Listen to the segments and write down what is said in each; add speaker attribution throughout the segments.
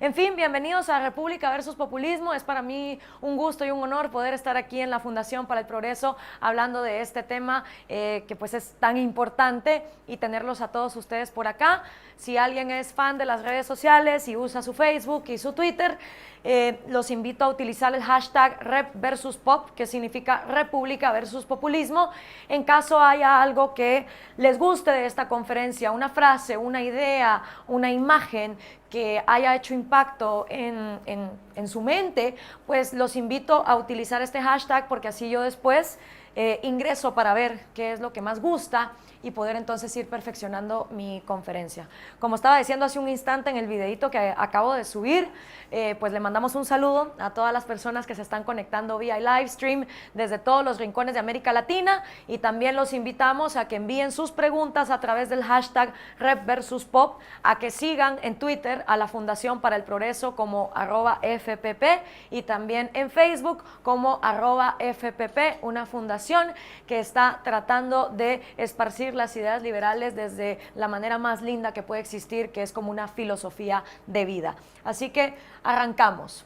Speaker 1: En fin, bienvenidos a República versus Populismo. Es para mí un gusto y un honor poder estar aquí en la Fundación para el Progreso hablando de este tema que pues es tan importante y tenerlos a todos ustedes por acá. Si alguien es fan de las redes sociales y usa su Facebook y su Twitter, los invito a utilizar el hashtag #RepVersusPop, que significa República versus Populismo, en caso haya algo que les guste de esta conferencia, una frase, una idea, una imagen que haya hecho impacto en su mente, pues los invito a utilizar este hashtag porque así yo después ingreso para ver qué es lo que más gusta y poder entonces ir perfeccionando mi conferencia. Como estaba diciendo hace un instante en el videito que acabo de subir, pues le mandamos un saludo a todas las personas que se están conectando vía live stream desde todos los rincones de América Latina, y también los invitamos a que envíen sus preguntas a través del hashtag #RepVersusPop, a que sigan en Twitter a la Fundación para el Progreso como @FPP y también en Facebook como @FPP, una fundación que está tratando de esparcir las ideas liberales desde la manera más linda que puede existir, que es como una filosofía de vida. Así que arrancamos.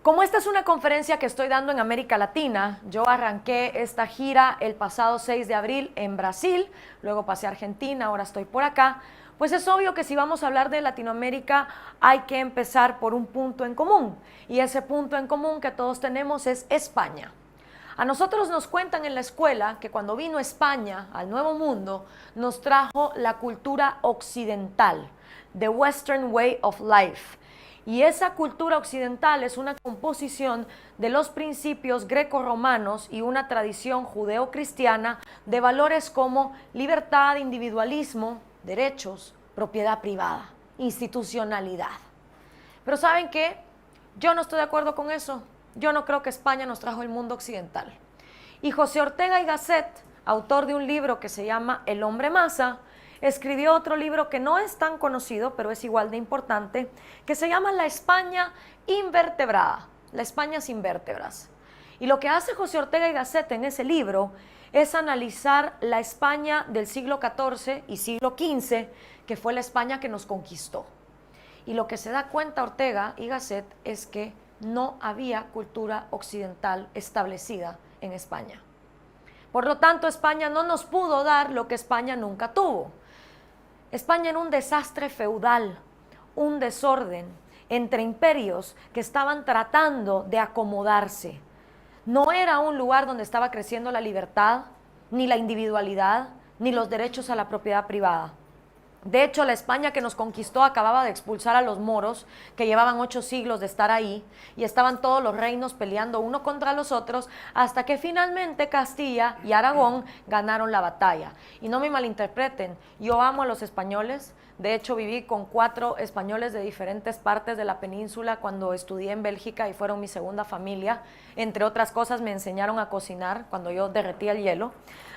Speaker 1: Como esta es una conferencia que estoy dando en América Latina, yo arranqué esta gira el pasado 6 de abril en Brasil, luego pasé a Argentina, ahora estoy por acá. Pues es obvio que si vamos a hablar de Latinoamérica hay que empezar por un punto en común, y ese punto en común que todos tenemos es España. A nosotros nos cuentan en la escuela que cuando vino España al Nuevo Mundo, nos trajo la cultura occidental, the Western Way of Life. Y esa cultura occidental es una composición de los principios grecorromanos y una tradición judeocristiana de valores como libertad, individualismo, derechos, propiedad privada, institucionalidad. Pero ¿saben qué? Yo no estoy de acuerdo con eso. Yo no creo que España nos trajo el mundo occidental. Y José Ortega y Gasset, autor de un libro que se llama El hombre masa, escribió otro libro que no es tan conocido, pero es igual de importante, que se llama La España invertebrada, la España sin vértebras. Y lo que hace José Ortega y Gasset en ese libro es analizar la España del siglo XIV y siglo XV, que fue la España que nos conquistó. Y lo que se da cuenta Ortega y Gasset es que no había cultura occidental establecida en España. Por lo tanto, España no nos pudo dar lo que España nunca tuvo. España era un desastre feudal, un desorden entre imperios que estaban tratando de acomodarse. No era un lugar donde estaba creciendo la libertad, ni la individualidad, ni los derechos a la propiedad privada. De hecho, la España que nos conquistó acababa de expulsar a los moros, que llevaban 8 siglos de estar ahí, y estaban todos los reinos peleando uno contra los otros, hasta que finalmente Castilla y Aragón ganaron la batalla. Y no me malinterpreten, yo amo a los españoles. De hecho, viví con 4 españoles de diferentes partes de la península cuando estudié en Bélgica y fueron mi segunda familia. Entre otras cosas, me enseñaron a cocinar cuando yo derretía el hielo.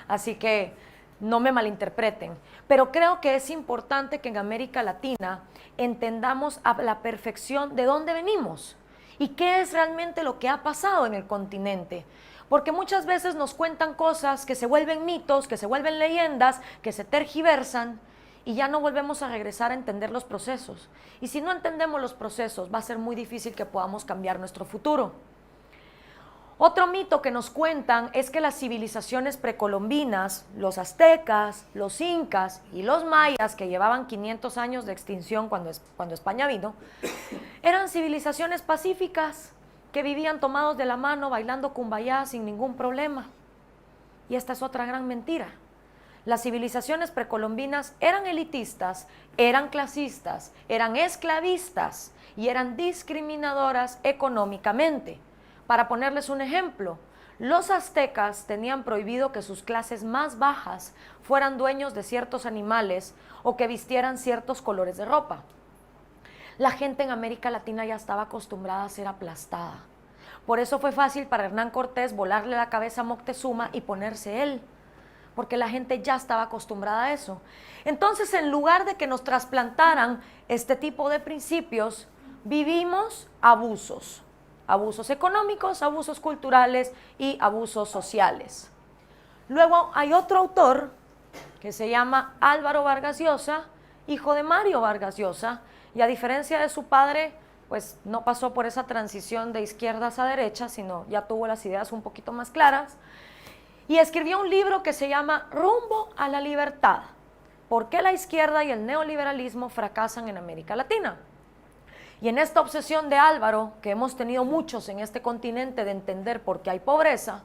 Speaker 1: Así que no me malinterpreten, pero creo que es importante que en América Latina entendamos a la perfección de dónde venimos y qué es realmente lo que ha pasado en el continente. Porque muchas veces nos cuentan cosas que se vuelven mitos, que se vuelven leyendas, que se tergiversan, y ya no volvemos a regresar a entender los procesos. Y si no entendemos los procesos, va a ser muy difícil que podamos cambiar nuestro futuro. Otro mito que nos cuentan es que las civilizaciones precolombinas, los aztecas, los incas y los mayas, que llevaban 500 años de extinción cuando España vino, eran civilizaciones pacíficas que vivían tomados de la mano, bailando cumbayá sin ningún problema. Y esta es otra gran mentira. Las civilizaciones precolombinas eran elitistas, eran clasistas, eran esclavistas y eran discriminadoras económicamente. Para ponerles un ejemplo, los aztecas tenían prohibido que sus clases más bajas fueran dueños de ciertos animales o que vistieran ciertos colores de ropa. La gente en América Latina ya estaba acostumbrada a ser aplastada. Por eso fue fácil para Hernán Cortés volarle la cabeza a Moctezuma y ponerse él, porque la gente ya estaba acostumbrada a eso. Entonces, en lugar de que nos trasplantaran este tipo de principios, vivimos abusos. Abusos económicos, abusos culturales y abusos sociales. Luego hay otro autor que se llama Álvaro Vargas Llosa, hijo de Mario Vargas Llosa, y a diferencia de su padre, pues no pasó por esa transición de izquierdas a derechas, sino ya tuvo las ideas un poquito más claras. Y escribió un libro que se llama Rumbo a la Libertad. ¿Por qué la izquierda y el neoliberalismo fracasan en América Latina? Y en esta obsesión de Álvaro, que hemos tenido muchos en este continente de entender por qué hay pobreza,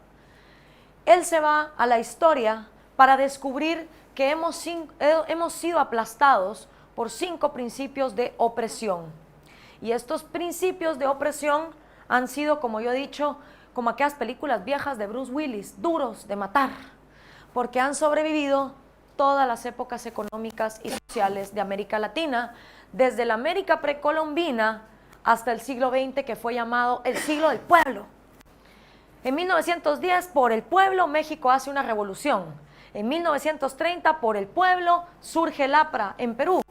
Speaker 1: él se va a la historia para descubrir que hemos sido aplastados por 5 principios de opresión. Y estos principios de opresión han sido, como yo he dicho, como aquellas películas viejas de Bruce Willis, duros de matar, porque han sobrevivido todas las épocas económicas y sociales de América Latina, desde la América precolombina hasta el siglo XX, que fue llamado el siglo del pueblo. En 1910, por el pueblo, México hace una revolución. En 1930, por el pueblo, surge el APRA en Perú.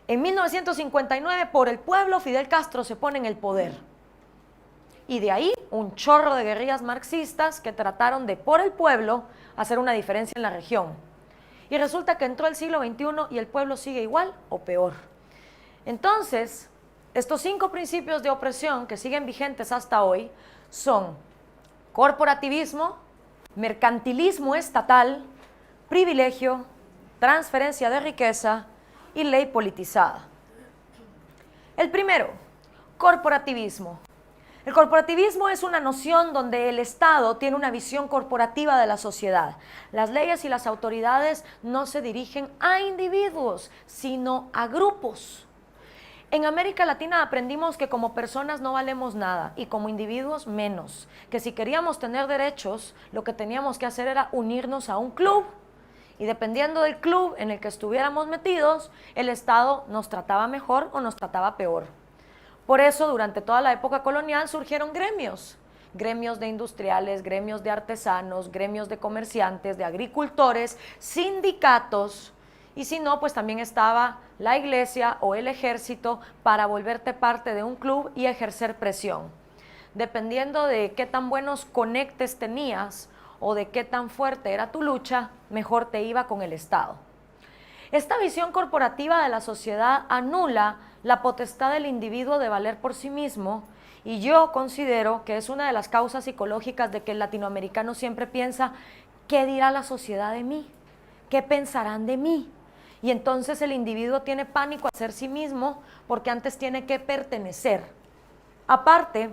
Speaker 1: En 1959, por el pueblo, Fidel Castro se pone en el poder. Y de ahí, un chorro de guerrillas marxistas que trataron de, por el pueblo, hacer una diferencia en la región. Y resulta que entró el siglo XXI y el pueblo sigue igual o peor. Entonces, estos 5 principios de opresión que siguen vigentes hasta hoy son corporativismo, mercantilismo estatal, privilegio, transferencia de riqueza y ley politizada. El primero, corporativismo. El corporativismo es una noción donde el Estado tiene una visión corporativa de la sociedad. Las leyes y las autoridades no se dirigen a individuos, sino a grupos. En América Latina aprendimos que como personas no valemos nada y como individuos menos, que si queríamos tener derechos, lo que teníamos que hacer era unirnos a un club. Y dependiendo del club en el que estuviéramos metidos, el Estado nos trataba mejor o nos trataba peor. Por eso, durante toda la época colonial surgieron gremios. Gremios de industriales, gremios de artesanos, gremios de comerciantes, de agricultores, sindicatos. Y si no, pues también estaba la iglesia o el ejército para volverte parte de un club y ejercer presión. Dependiendo de qué tan buenos conectes tenías o de qué tan fuerte era tu lucha, mejor te iba con el Estado. Esta visión corporativa de la sociedad anula la potestad del individuo de valer por sí mismo y yo considero que es una de las causas psicológicas de que el latinoamericano siempre piensa, ¿qué dirá la sociedad de mí? ¿Qué pensarán de mí? Y entonces el individuo tiene pánico a ser sí mismo porque antes tiene que pertenecer. Aparte,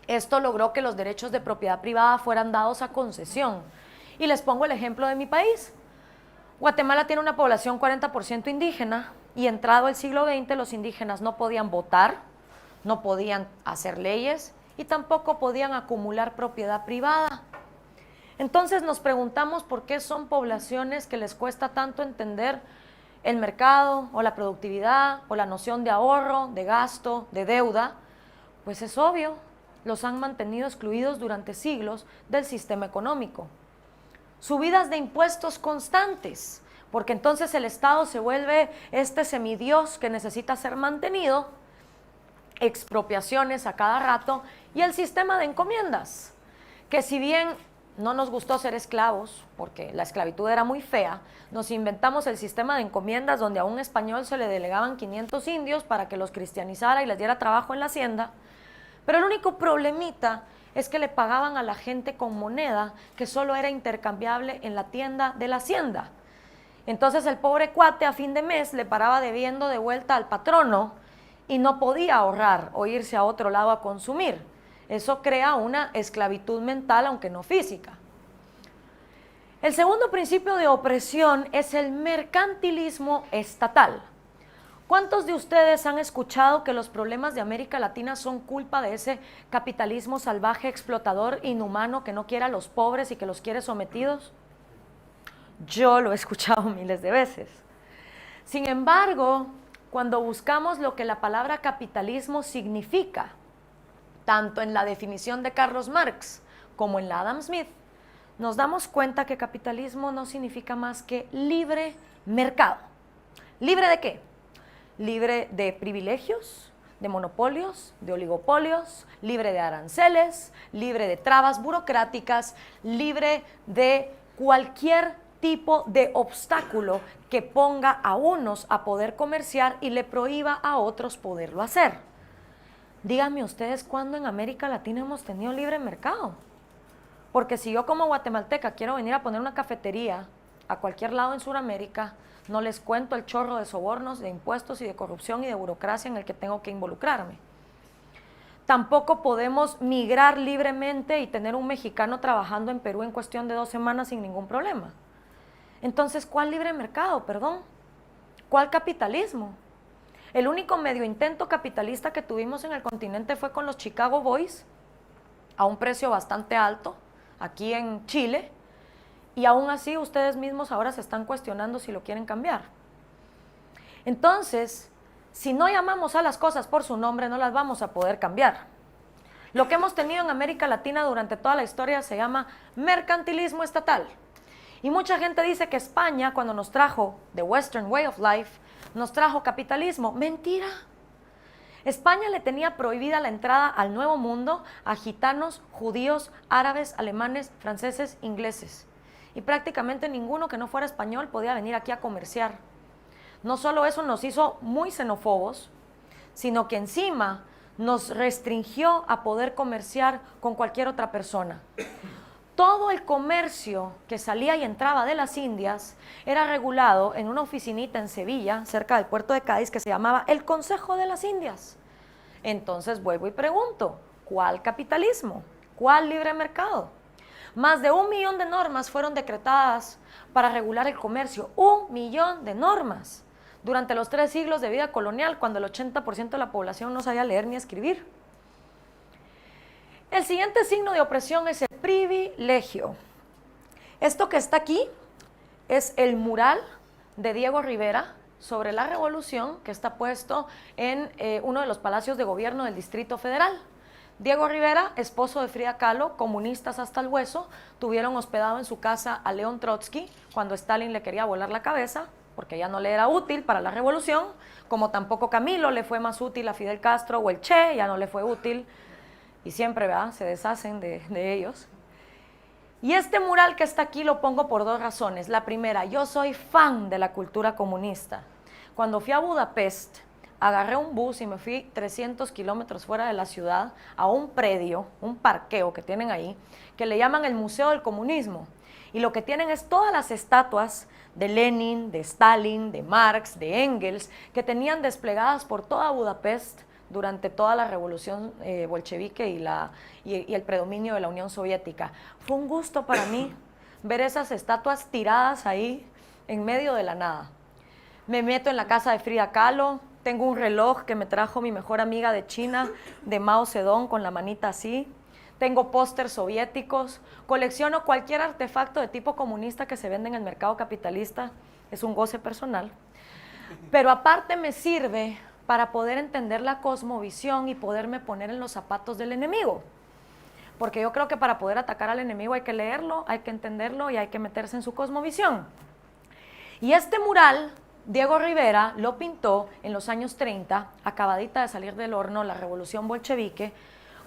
Speaker 1: esto logró que los derechos de propiedad privada fueran dados a concesión. Y les pongo el ejemplo de mi país. Guatemala tiene una población 40% indígena y entrado el siglo XX los indígenas no podían votar, no podían hacer leyes y tampoco podían acumular propiedad privada. Entonces nos preguntamos por qué son poblaciones que les cuesta tanto entender el mercado o la productividad o la noción de ahorro, de gasto, de deuda. Pues es obvio, los han mantenido excluidos durante siglos del sistema económico. Subidas de impuestos constantes, porque entonces el Estado se vuelve este semidios que necesita ser mantenido, expropiaciones a cada rato y el sistema de encomiendas, que si bien no nos gustó ser esclavos, porque la esclavitud era muy fea, nos inventamos el sistema de encomiendas donde a un español se le delegaban 500 indios para que los cristianizara y les diera trabajo en la hacienda, pero el único problemita es que le pagaban a la gente con moneda que solo era intercambiable en la tienda de la hacienda. Entonces el pobre cuate a fin de mes le paraba debiendo de vuelta al patrono y no podía ahorrar o irse a otro lado a consumir. Eso crea una esclavitud mental, aunque no física. El segundo principio de opresión es el mercantilismo estatal. ¿Cuántos de ustedes han escuchado que los problemas de América Latina son culpa de ese capitalismo salvaje, explotador, inhumano, que no quiere a los pobres y que los quiere sometidos? Yo lo he escuchado miles de veces. Sin embargo, cuando buscamos lo que la palabra capitalismo significa, tanto en la definición de Carlos Marx como en la Adam Smith, nos damos cuenta que capitalismo no significa más que libre mercado. ¿Libre de qué? Libre de privilegios, de monopolios, de oligopolios, libre de aranceles, libre de trabas burocráticas, libre de cualquier tipo de obstáculo que ponga a unos a poder comerciar y le prohíba a otros poderlo hacer. Díganme ustedes cuándo en América Latina hemos tenido libre mercado. Porque si yo como guatemalteca quiero venir a poner una cafetería a cualquier lado en Sudamérica, no les cuento el chorro de sobornos, de impuestos y de corrupción y de burocracia en el que tengo que involucrarme. Tampoco podemos migrar libremente y tener un mexicano trabajando en Perú en cuestión de 2 semanas sin ningún problema. Entonces, ¿cuál libre mercado? Perdón. ¿Cuál capitalismo? El único medio intento capitalista que tuvimos en el continente fue con los Chicago Boys, a un precio bastante alto, aquí en Chile, y aún así ustedes mismos ahora se están cuestionando si lo quieren cambiar. Entonces, si no llamamos a las cosas por su nombre, no las vamos a poder cambiar. Lo que hemos tenido en América Latina durante toda la historia se llama mercantilismo estatal. Y mucha gente dice que España, cuando nos trajo The Western Way of Life, nos trajo capitalismo. Mentira. España le tenía prohibida la entrada al Nuevo Mundo a gitanos, judíos, árabes, alemanes, franceses, ingleses. Y prácticamente ninguno que no fuera español podía venir aquí a comerciar. No solo eso nos hizo muy xenófobos, sino que encima nos restringió a poder comerciar con cualquier otra persona. Todo el comercio que salía y entraba de las Indias era regulado en una oficinita en Sevilla, cerca del puerto de Cádiz, que se llamaba el Consejo de las Indias. Entonces vuelvo y pregunto, ¿cuál capitalismo? ¿Cuál libre mercado? Más de 1 millón de normas fueron decretadas para regular el comercio. 1 millón de normas durante los 3 siglos de vida colonial, cuando el 80% de la población no sabía leer ni escribir. El siguiente signo de opresión es el privilegio. Esto que está aquí es el mural de Diego Rivera sobre la revolución que está puesto en uno de los palacios de gobierno del Distrito Federal. Diego Rivera, esposo de Frida Kahlo, comunistas hasta el hueso, tuvieron hospedado en su casa a León Trotsky cuando Stalin le quería volar la cabeza, porque ya no le era útil para la revolución, como tampoco Camilo le fue más útil a Fidel Castro, o el Che ya no le fue útil, y siempre, ¿verdad?, se deshacen de ellos. Y este mural que está aquí lo pongo por 2 razones. La primera, yo soy fan de la cultura comunista. Cuando fui a Budapest, agarré un bus y me fui 300 kilómetros fuera de la ciudad a un predio, un parqueo que tienen ahí, que le llaman el Museo del Comunismo. Y lo que tienen es todas las estatuas de Lenin, de Stalin, de Marx, de Engels, que tenían desplegadas por toda Budapest durante toda la revolución bolchevique y el predominio de la Unión Soviética. Fue un gusto para mí ver esas estatuas tiradas ahí en medio de la nada. Me meto en la casa de Frida Kahlo, tengo un reloj que me trajo mi mejor amiga de China, de Mao Zedong, con la manita así. Tengo pósters soviéticos, colecciono cualquier artefacto de tipo comunista que se vende en el mercado capitalista, es un goce personal. Pero aparte me sirve para poder entender la cosmovisión y poderme poner en los zapatos del enemigo. Porque yo creo que para poder atacar al enemigo hay que leerlo, hay que entenderlo y hay que meterse en su cosmovisión. Y este mural, Diego Rivera lo pintó en los años 30, acabadita de salir del horno la revolución bolchevique,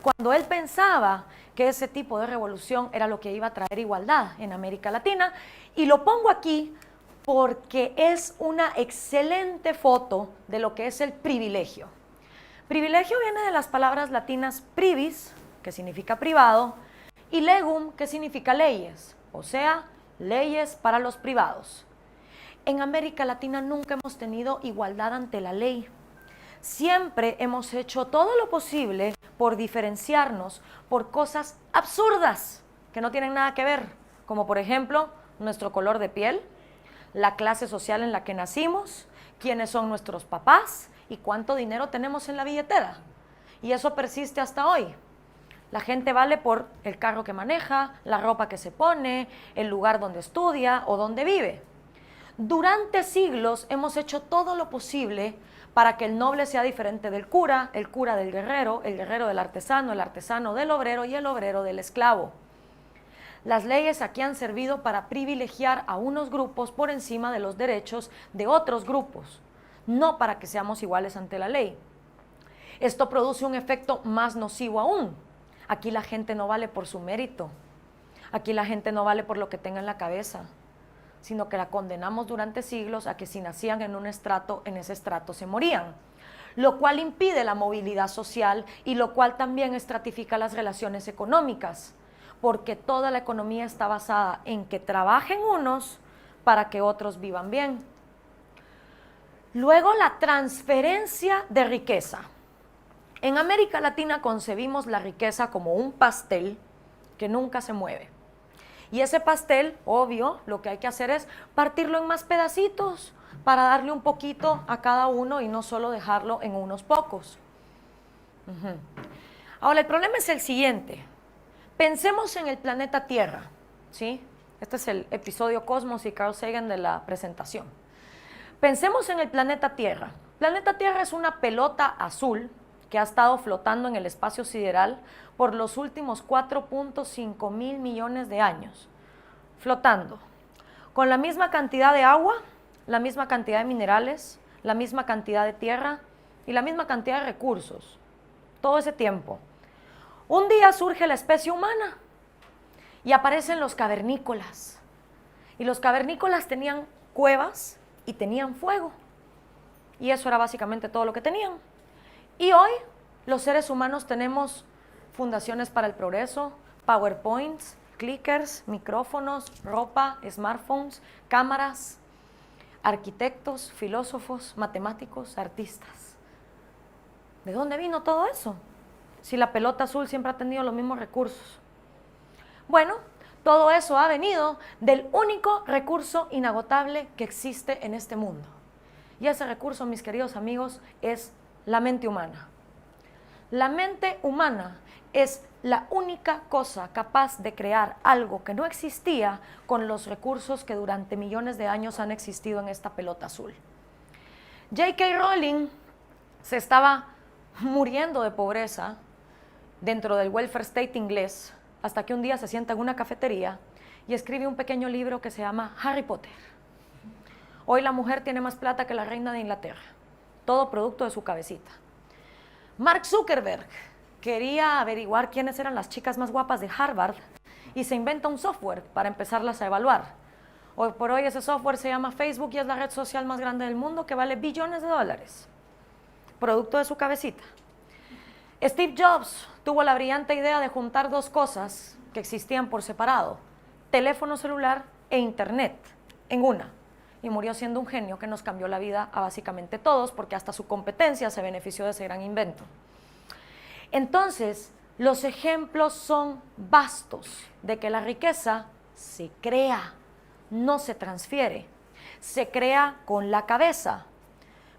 Speaker 1: cuando él pensaba que ese tipo de revolución era lo que iba a traer igualdad en América Latina. Y lo pongo aquí porque es una excelente foto de lo que es el privilegio. Privilegio viene de las palabras latinas privis, que significa privado, y legum, que significa leyes, o sea, leyes para los privados. En América Latina nunca hemos tenido igualdad ante la ley. Siempre hemos hecho todo lo posible por diferenciarnos por cosas absurdas que no tienen nada que ver, como por ejemplo nuestro color de piel, la clase social en la que nacimos, quiénes son nuestros papás y cuánto dinero tenemos en la billetera. Y eso persiste hasta hoy. La gente vale por el carro que maneja, la ropa que se pone, el lugar donde estudia o donde vive. Durante siglos hemos hecho todo lo posible para que el noble sea diferente del cura, el cura del guerrero, el guerrero del artesano, el artesano del obrero y el obrero del esclavo. Las leyes aquí han servido para privilegiar a unos grupos por encima de los derechos de otros grupos, no para que seamos iguales ante la ley. Esto produce un efecto más nocivo aún. Aquí la gente no vale por su mérito. Aquí la gente no vale por lo que tenga en la cabeza. sino que la condenamos durante siglos a que si nacían en un estrato, en ese estrato se morían, lo cual impide la movilidad social y lo cual también estratifica las relaciones económicas, porque toda la economía está basada en que trabajen unos para que otros vivan bien. Luego, la transferencia de riqueza. En América Latina concebimos la riqueza como un pastel que nunca se mueve. Y ese pastel, obvio, lo que hay que hacer es partirlo en más pedacitos para darle un poquito a cada uno y no solo dejarlo en unos pocos. Ahora, el problema es el siguiente. Pensemos en el planeta Tierra, ¿sí? Este es el episodio Cosmos y Carl Sagan de la presentación. Pensemos en el planeta Tierra. El planeta Tierra es una pelota azul que ha estado flotando en el espacio sideral por los últimos 4.5 mil millones de años. Flotando, con la misma cantidad de agua, la misma cantidad de minerales, la misma cantidad de tierra y la misma cantidad de recursos. Todo ese tiempo. Un día surge la especie humana y aparecen los cavernícolas. Y los cavernícolas tenían cuevas y tenían fuego. Y eso era básicamente todo lo que tenían. Y hoy los seres humanos tenemos fundaciones para el progreso, PowerPoints, clickers, micrófonos, ropa, smartphones, cámaras, arquitectos, filósofos, matemáticos, artistas. ¿De dónde vino todo eso? Si la pelota azul siempre ha tenido los mismos recursos. Bueno, todo eso ha venido del único recurso inagotable que existe en este mundo. Y ese recurso, mis queridos amigos, es la mente humana. La mente humana es la única cosa capaz de crear algo que no existía con los recursos que durante millones de años han existido en esta pelota azul. J.K. Rowling se estaba muriendo de pobreza dentro del welfare state inglés hasta que un día se sienta en una cafetería y escribe un pequeño libro que se llama Harry Potter. Hoy la mujer tiene más plata que la reina de Inglaterra, todo producto de su cabecita. Mark Zuckerberg quería averiguar quiénes eran las chicas más guapas de Harvard y se inventa un software para empezarlas a evaluar. Hoy por hoy ese software se llama Facebook y es la red social más grande del mundo que vale billones de dólares, producto de su cabecita. Steve Jobs tuvo la brillante idea de juntar dos cosas que existían por separado, teléfono celular e internet, en una. Y murió siendo un genio que nos cambió la vida a básicamente todos, porque hasta su competencia se benefició de ese gran invento. Entonces, los ejemplos son vastos de que la riqueza se crea, no se transfiere. Se crea con la cabeza.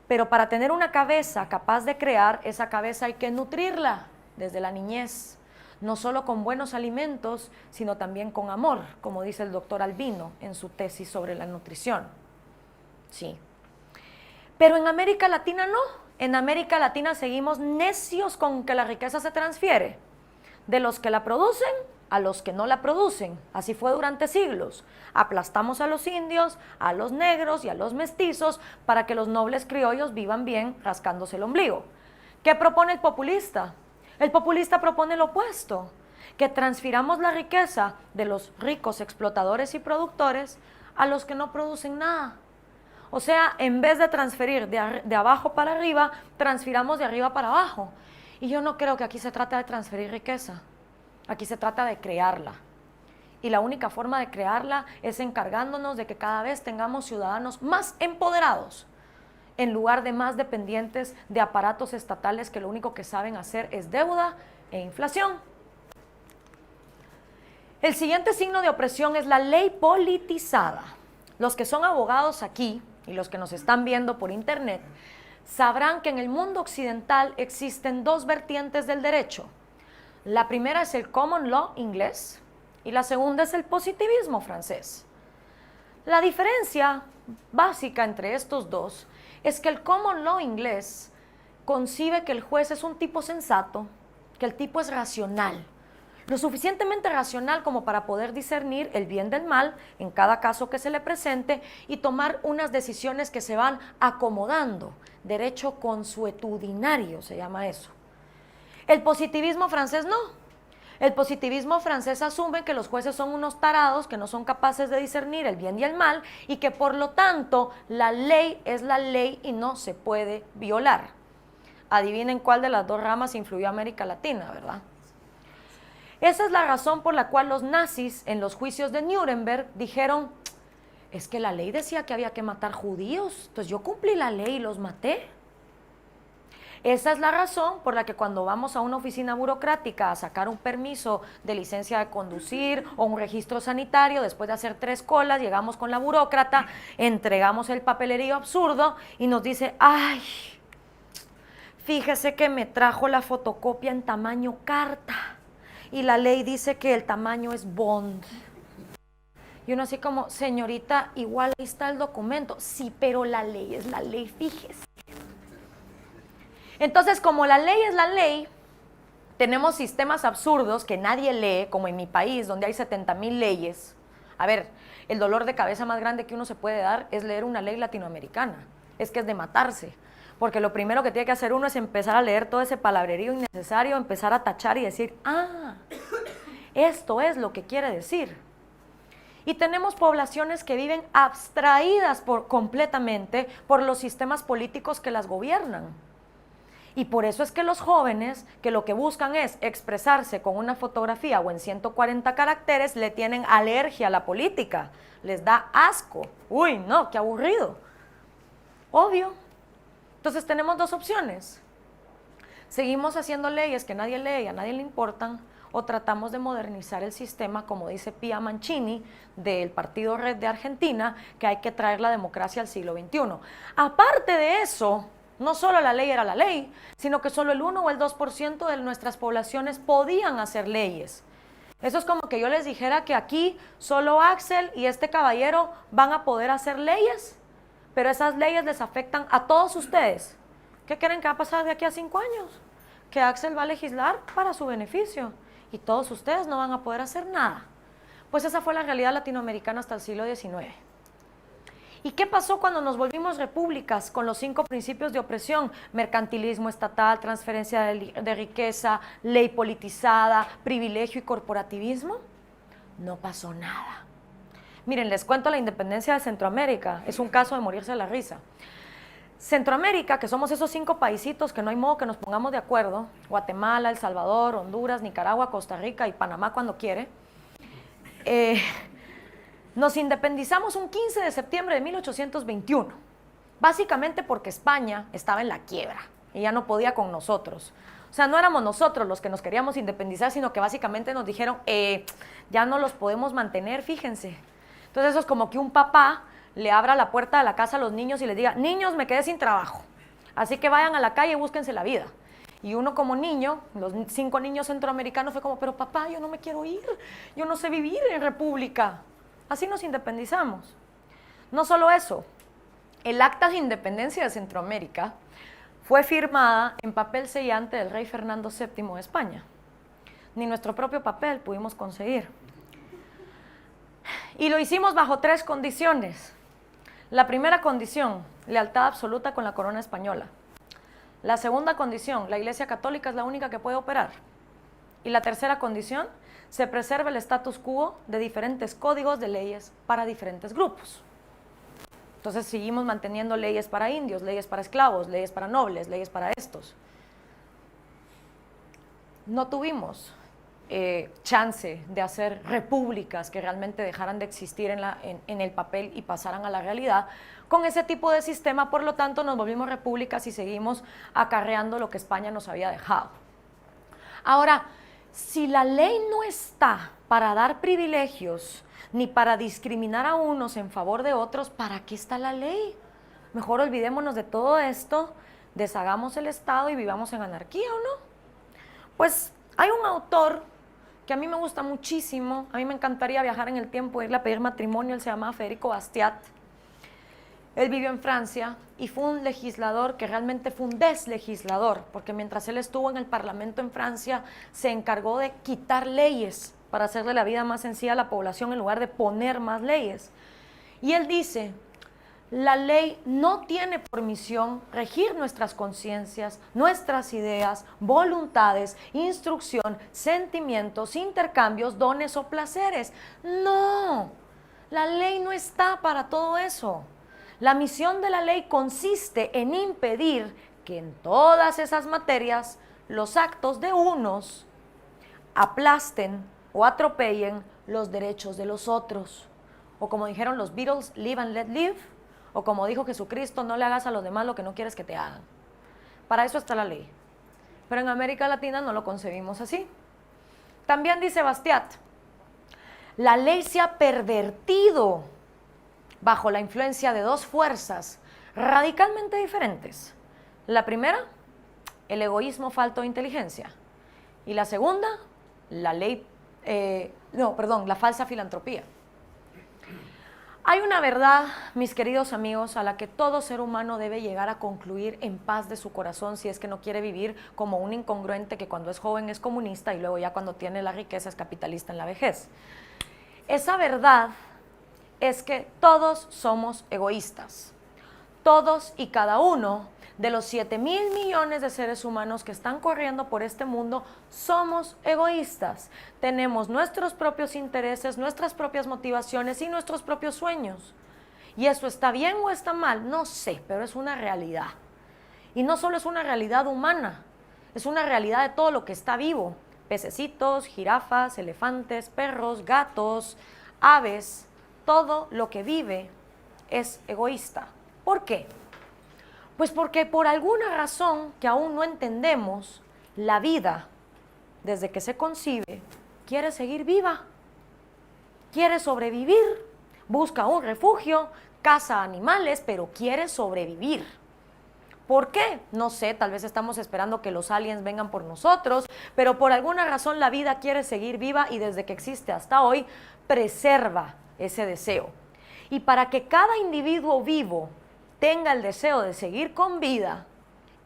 Speaker 1: Pero para tener una cabeza capaz de crear, esa cabeza hay que nutrirla desde la niñez. No solo con buenos alimentos, sino también con amor, como dice el doctor Albino en su tesis sobre la nutrición. Sí. Pero en América Latina no. En América Latina seguimos necios con que la riqueza se transfiere de los que la producen a los que no la producen. Así fue durante siglos. Aplastamos a los indios, a los negros y a los mestizos para que los nobles criollos vivan bien rascándose el ombligo. ¿Qué propone el populista? El populista propone lo opuesto, que transfiramos la riqueza de los ricos explotadores y productores a los que no producen nada. O sea, en vez de transferir de abajo para arriba, transfiramos de arriba para abajo. Y yo no creo que aquí se trata de transferir riqueza. Aquí se trata de crearla. Y la única forma de crearla es encargándonos de que cada vez tengamos ciudadanos más empoderados, en lugar de más dependientes de aparatos estatales que lo único que saben hacer es deuda e inflación. El siguiente signo de opresión es la ley politizada. Los que son abogados aquí y los que nos están viendo por internet sabrán que en el mundo occidental existen dos vertientes del derecho. La primera es el common law inglés y la segunda es el positivismo francés. La diferencia básica entre estos dos es que el common law inglés concibe que el juez es un tipo sensato, que el tipo es racional, lo suficientemente racional como para poder discernir el bien del mal en cada caso que se le presente y tomar unas decisiones que se van acomodando, derecho consuetudinario se llama eso. El positivismo francés no. El positivismo francés asume que los jueces son unos tarados que no son capaces de discernir el bien y el mal y que por lo tanto la ley es la ley y no se puede violar. Adivinen cuál de las dos ramas influyó a América Latina, ¿verdad? Esa es la razón por la cual los nazis en los juicios de Nuremberg dijeron, es que la ley decía que había que matar judíos, entonces yo cumplí la ley y los maté. Esa es la razón por la que cuando vamos a una oficina burocrática a sacar un permiso de licencia de conducir o un registro sanitario, después de hacer 3 colas, llegamos con la burócrata, entregamos el papelerío absurdo y nos dice, ay, fíjese que me trajo la fotocopia en tamaño carta y la ley dice que el tamaño es bond. Y uno así como, señorita, igual ahí está el documento. Sí, pero la ley es la ley, fíjese. Entonces, como la ley es la ley, tenemos sistemas absurdos que nadie lee, como en mi país, donde hay 70,000 leyes. A ver, el dolor de cabeza más grande que uno se puede dar es leer una ley latinoamericana. Es que es de matarse. Porque lo primero que tiene que hacer uno es empezar a leer todo ese palabrerío innecesario, empezar a tachar y decir, ah, esto es lo que quiere decir. Y tenemos poblaciones que viven abstraídas completamente por los sistemas políticos que las gobiernan. Y por eso es que los jóvenes, que lo que buscan es expresarse con una fotografía o en 140 caracteres, le tienen alergia a la política, les da asco. Uy, no, qué aburrido. Obvio. Entonces tenemos 2 opciones. Seguimos haciendo leyes que nadie lee y a nadie le importan, o tratamos de modernizar el sistema, como dice Pia Mancini, del Partido Red de Argentina, que hay que traer la democracia al siglo XXI. Aparte de eso, no solo la ley era la ley, sino que solo el 1 o el 2% de nuestras poblaciones podían hacer leyes. Eso es como que yo les dijera que aquí solo Axel y este caballero van a poder hacer leyes, pero esas leyes les afectan a todos ustedes. ¿Qué creen que va a pasar de aquí a 5 años? Que Axel va a legislar para su beneficio y todos ustedes no van a poder hacer nada. Pues esa fue la realidad latinoamericana hasta el siglo XIX. ¿Y qué pasó cuando nos volvimos repúblicas con los 5 principios de opresión? Mercantilismo estatal, transferencia de riqueza, ley politizada, privilegio y corporativismo. No pasó nada. Miren, les cuento la independencia de Centroamérica. Es un caso de morirse de la risa. Centroamérica, que somos esos 5 paisitos que no hay modo que nos pongamos de acuerdo, Guatemala, El Salvador, Honduras, Nicaragua, Costa Rica y Panamá cuando quiere, nos independizamos un 15 de septiembre de 1821, básicamente porque España estaba en la quiebra y ya no podía con nosotros. O sea, no éramos nosotros los que nos queríamos independizar, sino que básicamente nos dijeron, ya no los podemos mantener, fíjense. Entonces eso es como que un papá le abra la puerta de la casa a los niños y les diga, niños, me quedé sin trabajo, así que vayan a la calle y búsquense la vida. Y uno como niño, los 5 niños centroamericanos fue como, pero papá, yo no me quiero ir, yo no sé vivir en república. Así nos independizamos. No solo eso, el acta de independencia de Centroamérica fue firmada en papel sellante del rey Fernando VII de España. Ni nuestro propio papel pudimos conseguir. Y lo hicimos bajo 3 condiciones. La primera condición, lealtad absoluta con la corona española. La segunda condición, la Iglesia Católica es la única que puede operar. Y la tercera condición, se preserva el status quo de diferentes códigos de leyes para diferentes grupos. Entonces seguimos manteniendo leyes para indios, leyes para esclavos, leyes para nobles, leyes para estos. No tuvimos chance de hacer repúblicas que realmente dejaran de existir en el papel y pasaran a la realidad. Con ese tipo de sistema, por lo tanto, nos volvimos repúblicas y seguimos acarreando lo que España nos había dejado. Ahora, si la ley no está para dar privilegios ni para discriminar a unos en favor de otros, ¿para qué está la ley? Mejor olvidémonos de todo esto, deshagamos el Estado y vivamos en anarquía, ¿o no? Pues hay un autor que a mí me gusta muchísimo, a mí me encantaría viajar en el tiempo, irle a pedir matrimonio, él se llama Federico Bastiat. Él vivió en Francia y fue un legislador que realmente fue un deslegislador, porque mientras él estuvo en el Parlamento en Francia, se encargó de quitar leyes para hacerle la vida más sencilla a la población en lugar de poner más leyes. Y él dice, La ley no tiene por misión regir nuestras conciencias, nuestras ideas, voluntades, instrucción, sentimientos, intercambios, dones o placeres. No, la ley no está para todo eso. La misión de la ley consiste en impedir que en todas esas materias los actos de unos aplasten o atropellen los derechos de los otros. O como dijeron los Beatles, live and let live. O como dijo Jesucristo, no le hagas a los demás lo que no quieres que te hagan. Para eso está la ley. Pero en América Latina no lo concebimos así. También dice Bastiat, la ley se ha pervertido bajo la influencia de dos fuerzas radicalmente diferentes. La primera, el egoísmo falto de inteligencia. Y la segunda, la falsa filantropía. Hay una verdad, mis queridos amigos, a la que todo ser humano debe llegar a concluir en paz de su corazón si es que no quiere vivir como un incongruente que cuando es joven es comunista y luego ya cuando tiene la riqueza es capitalista en la vejez. Esa verdad es que todos somos egoístas. Todos y cada uno de los 7,000 millones de seres humanos que están corriendo por este mundo somos egoístas. Tenemos nuestros propios intereses, nuestras propias motivaciones y nuestros propios sueños. ¿Y eso está bien o está mal? No sé, pero es una realidad. Y no solo es una realidad humana, es una realidad de todo lo que está vivo. Pececitos, jirafas, elefantes, perros, gatos, aves, todo lo que vive es egoísta. ¿Por qué? Pues porque por alguna razón que aún no entendemos, la vida, desde que se concibe, quiere seguir viva, quiere sobrevivir, busca un refugio, caza animales, pero quiere sobrevivir. ¿Por qué? No sé, tal vez estamos esperando que los aliens vengan por nosotros, pero por alguna razón la vida quiere seguir viva y desde que existe hasta hoy, preserva ese deseo. Y para que cada individuo vivo tenga el deseo de seguir con vida,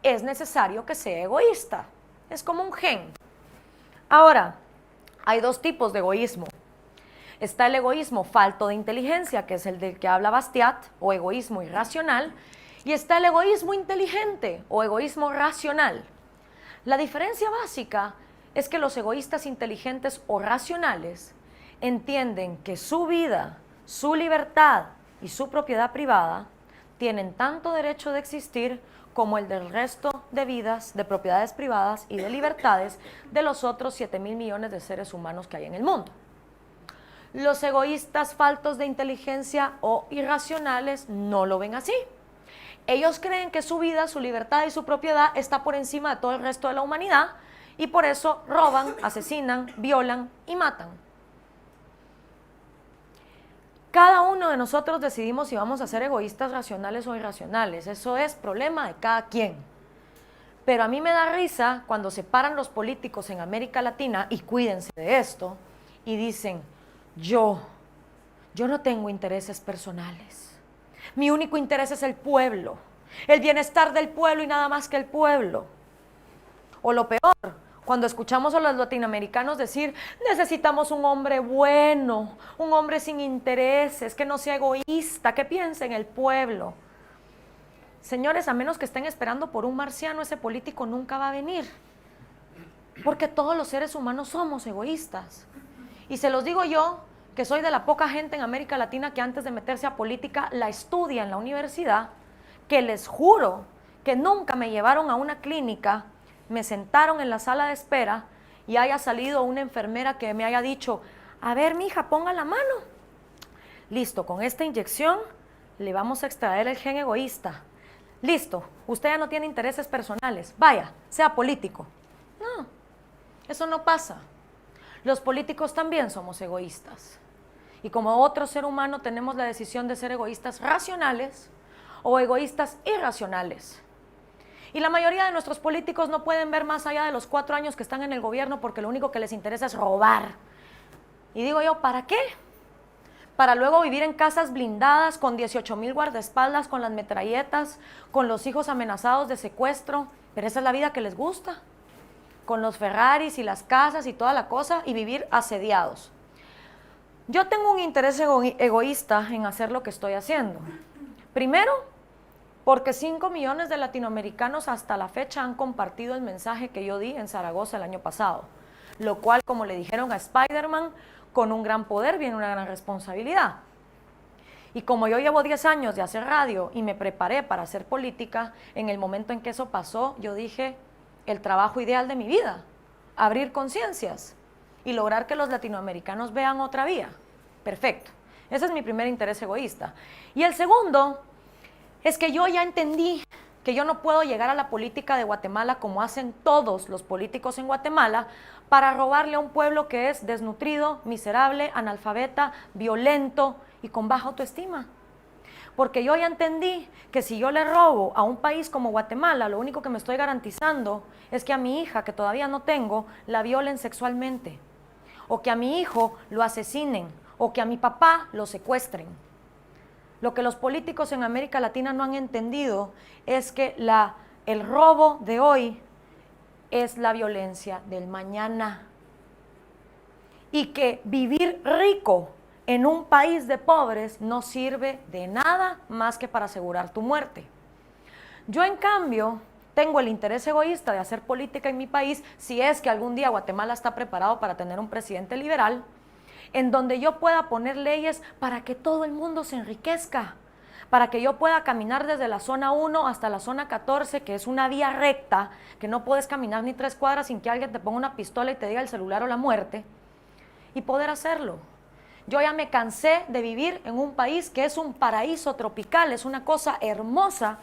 Speaker 1: es necesario que sea egoísta. Es como un gen. Ahora, hay dos tipos de egoísmo. Está el egoísmo falto de inteligencia, que es el del que habla Bastiat, o egoísmo irracional, y está el egoísmo inteligente, o egoísmo racional. La diferencia básica es que los egoístas inteligentes o racionales entienden que su vida, su libertad y su propiedad privada tienen tanto derecho de existir como el del resto de vidas, de propiedades privadas y de libertades de los otros 7,000 millones de seres humanos que hay en el mundo. Los egoístas faltos de inteligencia o irracionales no lo ven así. Ellos creen que su vida, su libertad y su propiedad está por encima de todo el resto de la humanidad y por eso roban, asesinan, violan y matan. Cada uno de nosotros decidimos si vamos a ser egoístas, racionales o irracionales. Eso es problema de cada quien. Pero a mí me da risa cuando se paran los políticos en América Latina, y cuídense de esto, y dicen, yo no tengo intereses personales. Mi único interés es el pueblo, el bienestar del pueblo y nada más que el pueblo. O lo peor, cuando escuchamos a los latinoamericanos decir, necesitamos un hombre bueno, un hombre sin intereses, que no sea egoísta, que piense en el pueblo. Señores, a menos que estén esperando por un marciano, ese político nunca va a venir. Porque todos los seres humanos somos egoístas. Y se los digo yo, que soy de la poca gente en América Latina que antes de meterse a política la estudia en la universidad, que les juro que nunca me llevaron a una clínica, me sentaron en la sala de espera y haya salido una enfermera que me haya dicho, a ver, mija, ponga la mano. Listo, con esta inyección le vamos a extraer el gen egoísta. Listo, usted ya no tiene intereses personales, vaya, sea político. No, eso no pasa. Los políticos también somos egoístas. Y como otro ser humano tenemos la decisión de ser egoístas racionales o egoístas irracionales. Y la mayoría de nuestros políticos no pueden ver más allá de los 4 años que están en el gobierno porque lo único que les interesa es robar. Y digo yo, ¿para qué? Para luego vivir en casas blindadas con 18,000 guardaespaldas, con las metralletas, con los hijos amenazados de secuestro. Pero esa es la vida que les gusta. Con los Ferraris y las casas y toda la cosa y vivir asediados. Yo tengo un interés egoísta en hacer lo que estoy haciendo. Primero, porque 5 millones de latinoamericanos hasta la fecha han compartido el mensaje que yo di en Zaragoza el año pasado, lo cual, como le dijeron a Spider-Man, con un gran poder viene una gran responsabilidad. Y como yo llevo 10 años de hacer radio y me preparé para hacer política, en el momento en que eso pasó, yo dije, el trabajo ideal de mi vida, abrir conciencias y lograr que los latinoamericanos vean otra vía. Perfecto. Ese es mi primer interés egoísta. Y el segundo es que yo ya entendí que yo no puedo llegar a la política de Guatemala como hacen todos los políticos en Guatemala para robarle a un pueblo que es desnutrido, miserable, analfabeta, violento y con baja autoestima. Porque yo ya entendí que si yo le robo a un país como Guatemala, lo único que me estoy garantizando es que a mi hija, que todavía no tengo, la violen sexualmente, o que a mi hijo lo asesinen, o que a mi papá lo secuestren. Lo que los políticos en América Latina no han entendido es que el robo de hoy es la violencia del mañana. Y que vivir rico en un país de pobres no sirve de nada más que para asegurar tu muerte. Yo, en cambio, tengo el interés egoísta de hacer política en mi país si es que algún día Guatemala está preparado para tener un presidente liberal, en donde yo pueda poner leyes para que todo el mundo se enriquezca, para que yo pueda caminar desde la zona 1 hasta la zona 14, que es una vía recta, que no puedes caminar ni 3 cuadras sin que alguien te ponga una pistola y te diga el celular o la muerte, y poder hacerlo. Yo ya me cansé de vivir en un país que es un paraíso tropical, es una cosa hermosa,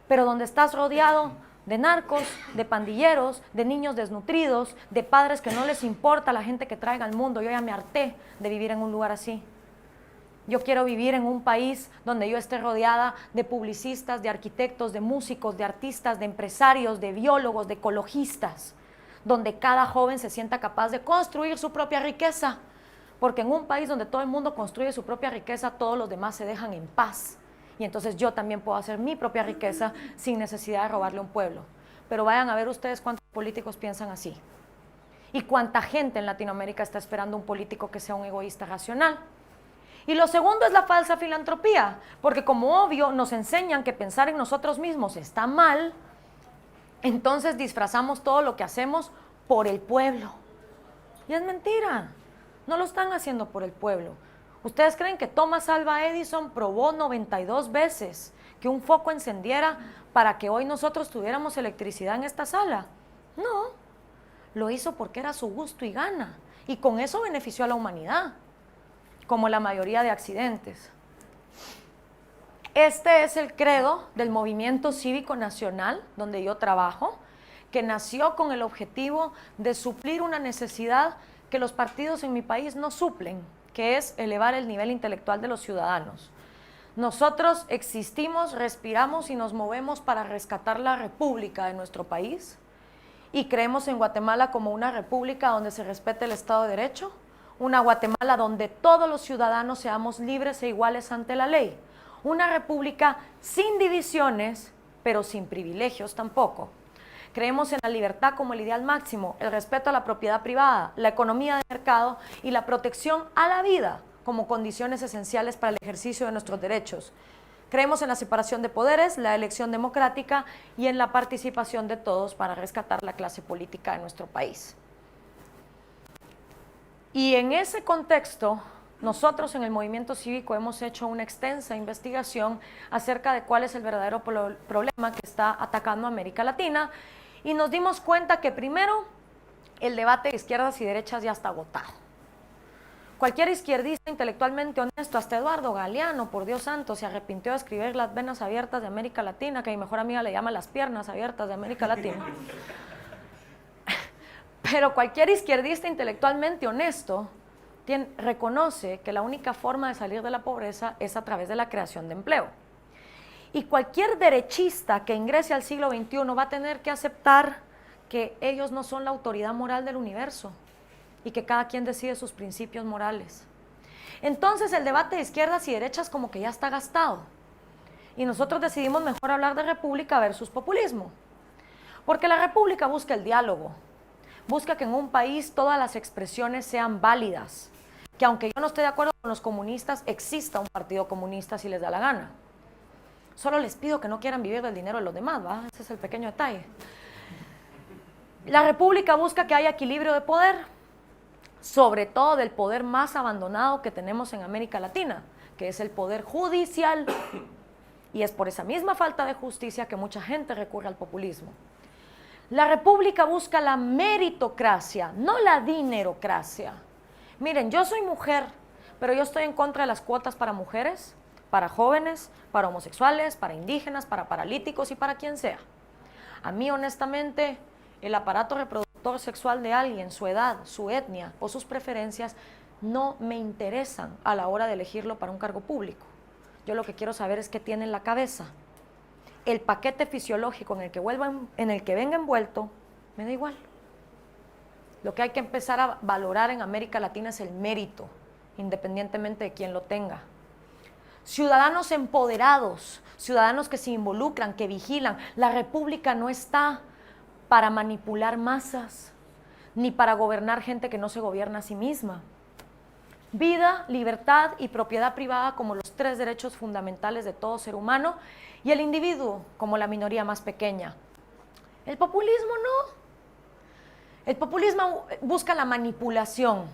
Speaker 1: pero donde estás rodeado de narcos, de pandilleros, de niños desnutridos, de padres que no les importa la gente que traiga al mundo. Yo ya me harté de vivir en un lugar así. Yo quiero vivir en un país donde yo esté rodeada de publicistas, de arquitectos, de músicos, de artistas, de empresarios, de biólogos, de ecologistas, donde cada joven se sienta capaz de construir su propia riqueza. Porque en un país donde todo el mundo construye su propia riqueza, todos los demás se dejan en paz. Y entonces yo también puedo hacer mi propia riqueza sin necesidad de robarle a un pueblo. Pero vayan a ver ustedes cuántos políticos piensan así. Y cuánta gente en Latinoamérica está esperando un político que sea un egoísta racional. Y lo segundo es la falsa filantropía, porque como obvio nos enseñan que pensar en nosotros mismos está mal, entonces disfrazamos todo lo que hacemos por el pueblo. Y es mentira, no lo están haciendo por el pueblo. ¿Ustedes creen que Thomas Alva Edison probó 92 veces que un foco encendiera para que hoy nosotros tuviéramos electricidad en esta sala? No, lo hizo porque era su gusto y gana, y con eso benefició a la humanidad, como la mayoría de accidentes. Este es el credo del Movimiento Cívico Nacional, donde yo trabajo, que nació con el objetivo de suplir una necesidad que los partidos en mi país no suplen, que es elevar el nivel intelectual de los ciudadanos. Nosotros existimos, respiramos y nos movemos para rescatar la república de nuestro país, y creemos en Guatemala como una república donde se respete el Estado de Derecho, una Guatemala donde todos los ciudadanos seamos libres e iguales ante la ley, una república sin divisiones, pero sin privilegios tampoco. Creemos en la libertad como el ideal máximo, el respeto a la propiedad privada, la economía de mercado y la protección a la vida como condiciones esenciales para el ejercicio de nuestros derechos. Creemos en la separación de poderes, la elección democrática y en la participación de todos para rescatar la clase política de nuestro país. Y en ese contexto, nosotros en el movimiento cívico hemos hecho una extensa investigación acerca de cuál es el verdadero problema que está atacando a América Latina, y nos dimos cuenta que primero el debate de izquierdas y derechas ya está agotado. Cualquier izquierdista intelectualmente honesto, hasta Eduardo Galeano, por Dios santo, se arrepintió de escribir las venas abiertas de América Latina, que mi mejor amiga le llama las piernas abiertas de América Latina. Pero cualquier izquierdista intelectualmente honesto reconoce que la única forma de salir de la pobreza es a través de la creación de empleo. Y cualquier derechista que ingrese al siglo XXI va a tener que aceptar que ellos no son la autoridad moral del universo y que cada quien decide sus principios morales. Entonces el debate de izquierdas y derechas como que ya está gastado. Y nosotros decidimos mejor hablar de república versus populismo. Porque la república busca el diálogo, busca que en un país todas las expresiones sean válidas, que aunque yo no esté de acuerdo con los comunistas, exista un partido comunista si les da la gana. Solo les pido que no quieran vivir del dinero de los demás, ¿va? Ese es el pequeño detalle. La república busca que haya equilibrio de poder, sobre todo del poder más abandonado que tenemos en América Latina, que es el poder judicial. Y es por esa misma falta de justicia que mucha gente recurre al populismo. La república busca la meritocracia, no la dinerocracia. Miren, yo soy mujer, pero yo estoy en contra de las cuotas para mujeres, para jóvenes, para homosexuales, para indígenas, para paralíticos y para quien sea. A mí, honestamente, el aparato reproductor sexual de alguien, su edad, su etnia o sus preferencias no me interesan a la hora de elegirlo para un cargo público. Yo lo que quiero saber es qué tiene en la cabeza. El paquete fisiológico en el que venga envuelto, me da igual. Lo que hay que empezar a valorar en América Latina es el mérito, independientemente de quién lo tenga. Ciudadanos empoderados, ciudadanos que se involucran, que vigilan. La república no está para manipular masas, ni para gobernar gente que no se gobierna a sí misma. Vida, libertad y propiedad privada como los 3 derechos fundamentales de todo ser humano y el individuo como la minoría más pequeña. El populismo no. El populismo busca la manipulación.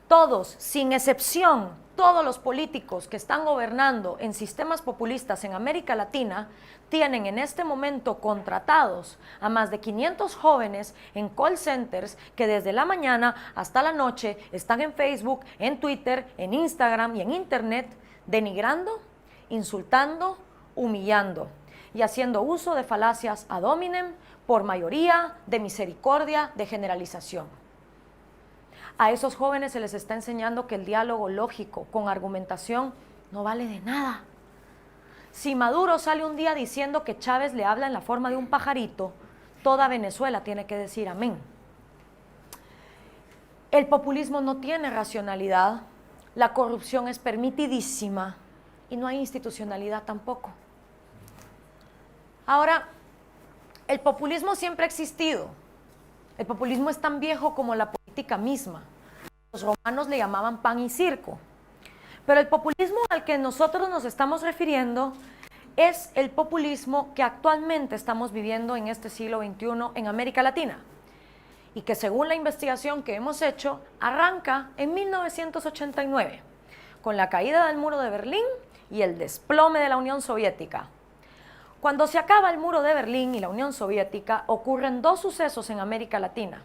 Speaker 1: Todos, sin excepción, todos los políticos que están gobernando en sistemas populistas en América Latina tienen en este momento contratados a más de 500 jóvenes en call centers que desde la mañana hasta la noche están en Facebook, en Twitter, en Instagram y en Internet denigrando, insultando, humillando y haciendo uso de falacias ad hominem, por mayoría, de misericordia, de generalización. A esos jóvenes se les está enseñando que el diálogo lógico, con argumentación, no vale de nada. Si Maduro sale un día diciendo que Chávez le habla en la forma de un pajarito, toda Venezuela tiene que decir amén. El populismo no tiene racionalidad, la corrupción es permitidísima y no hay institucionalidad tampoco. Ahora, el populismo siempre ha existido. El populismo es tan viejo como la política misma. Los romanos le llamaban pan y circo. Pero el populismo al que nosotros nos estamos refiriendo es el populismo que actualmente estamos viviendo en este siglo XXI en América Latina. Y que según la investigación que hemos hecho, arranca en 1989, con la caída del muro de Berlín y el desplome de la Unión Soviética. Cuando se acaba el muro de Berlín y la Unión Soviética, ocurren 2 sucesos en América Latina.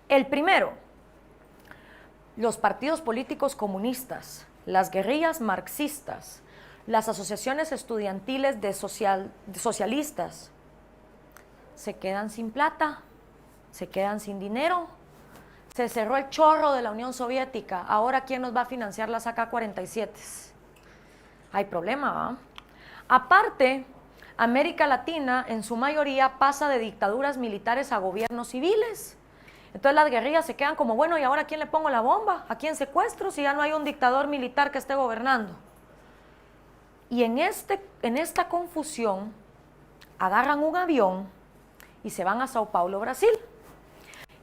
Speaker 1: El primero, los partidos políticos comunistas, las guerrillas marxistas, las asociaciones estudiantiles de socialistas, se quedan sin plata, se quedan sin dinero. Se cerró el chorro de la Unión Soviética. Ahora, ¿quién nos va a financiar las AK-47? Hay problema, ¿va? Aparte, América Latina, en su mayoría, pasa de dictaduras militares a gobiernos civiles. Entonces las guerrillas se quedan como, bueno, ¿y ahora a quién le pongo la bomba? ¿A quién secuestro si ya no hay un dictador militar que esté gobernando? Y en esta confusión, agarran un avión y se van a Sao Paulo, Brasil.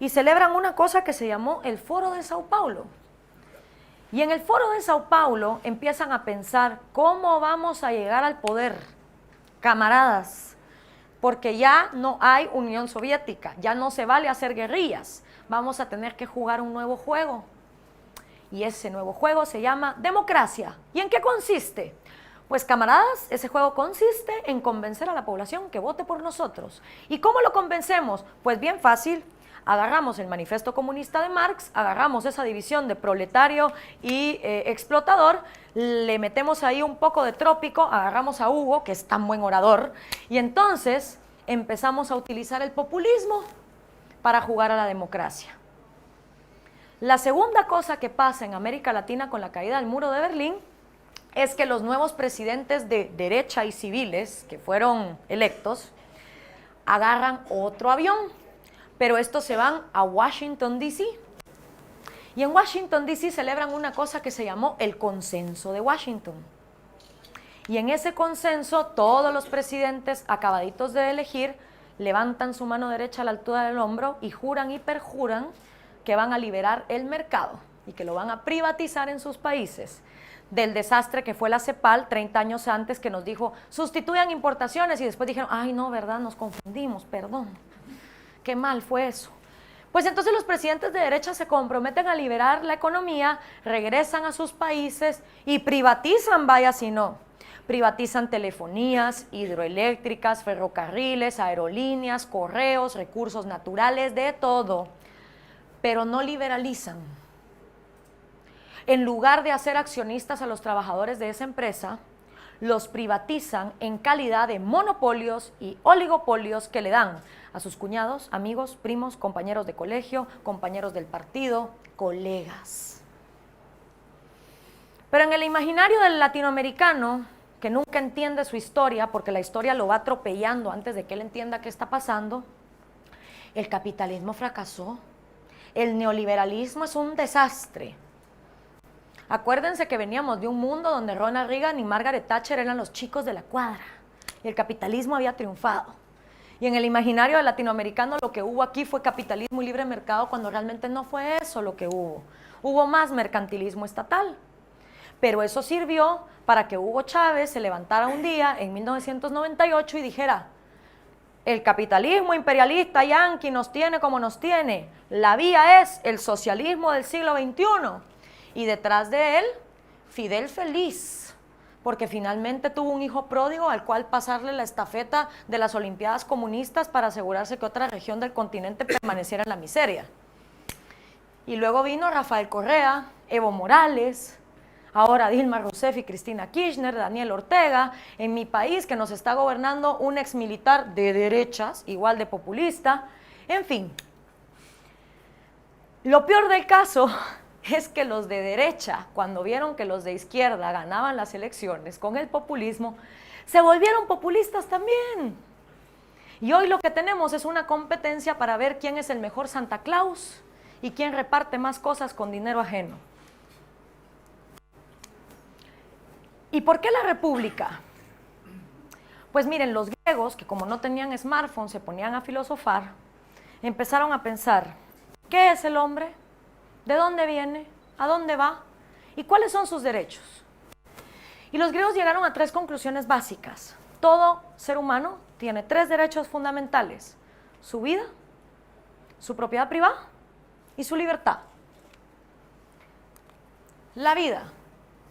Speaker 1: Y celebran una cosa que se llamó el Foro de Sao Paulo. Y en el Foro de Sao Paulo empiezan a pensar, ¿cómo vamos a llegar al poder? Camaradas, porque ya no hay Unión Soviética, ya no se vale hacer guerrillas, vamos a tener que jugar un nuevo juego. Y ese nuevo juego se llama democracia. ¿Y en qué consiste? Pues camaradas, ese juego consiste en convencer a la población que vote por nosotros. ¿Y cómo lo convencemos? Pues bien fácil. Agarramos el manifiesto comunista de Marx, agarramos esa división de proletario y explotador, le metemos ahí un poco de trópico, agarramos a Hugo, que es tan buen orador, y entonces empezamos a utilizar el populismo para jugar a la democracia. La segunda cosa que pasa en América Latina con la caída del muro de Berlín es que los nuevos presidentes de derecha y civiles que fueron electos agarran otro avión, pero estos se van a Washington, D.C. Y en Washington, D.C. celebran una cosa que se llamó el Consenso de Washington. Y en ese consenso, todos los presidentes acabaditos de elegir levantan su mano derecha a la altura del hombro y juran y perjuran que van a liberar el mercado, y que lo van a privatizar en sus países, del desastre que fue la CEPAL 30 años antes, que nos dijo, sustituyan importaciones, y después dijeron, ay no, verdad, nos confundimos, perdón, qué mal fue eso. Pues entonces los presidentes de derecha se comprometen a liberar la economía, regresan a sus países y privatizan, vaya si no. Privatizan telefonías, hidroeléctricas, ferrocarriles, aerolíneas, correos, recursos naturales, de todo, pero no liberalizan. En lugar de hacer accionistas a los trabajadores de esa empresa, los privatizan en calidad de monopolios y oligopolios que le dan a sus cuñados, amigos, primos, compañeros de colegio, compañeros del partido, colegas. Pero en el imaginario del latinoamericano, que nunca entiende su historia, porque la historia lo va atropellando antes de que él entienda qué está pasando, el capitalismo fracasó, el neoliberalismo es un desastre. Acuérdense que veníamos de un mundo donde Ronald Reagan y Margaret Thatcher eran los chicos de la cuadra, y el capitalismo había triunfado. Y en el imaginario del latinoamericano lo que hubo aquí fue capitalismo y libre mercado, cuando realmente no fue eso lo que hubo. Hubo más mercantilismo estatal. Pero eso sirvió para que Hugo Chávez se levantara un día en 1998 y dijera, el capitalismo imperialista yanqui nos tiene como nos tiene, la vía es el socialismo del siglo XXI. Y detrás de él, Fidel feliz, porque finalmente tuvo un hijo pródigo al cual pasarle la estafeta de las Olimpiadas comunistas para asegurarse que otra región del continente permaneciera en la miseria. Y luego vino Rafael Correa, Evo Morales, ahora Dilma Rousseff y Cristina Kirchner, Daniel Ortega, en mi país que nos está gobernando un exmilitar de derechas, igual de populista, en fin. Lo peor del caso es que los de derecha, cuando vieron que los de izquierda ganaban las elecciones con el populismo, se volvieron populistas también. Y hoy lo que tenemos es una competencia para ver quién es el mejor Santa Claus y quién reparte más cosas con dinero ajeno. ¿Y por qué la República? Pues miren, los griegos, que como no tenían smartphone, se ponían a filosofar, empezaron a pensar, ¿qué es el hombre? ¿De dónde viene? ¿A dónde va? ¿Y cuáles son sus derechos? Y los griegos llegaron a 3 conclusiones básicas. Todo ser humano tiene 3 derechos fundamentales: su vida, su propiedad privada y su libertad. La vida,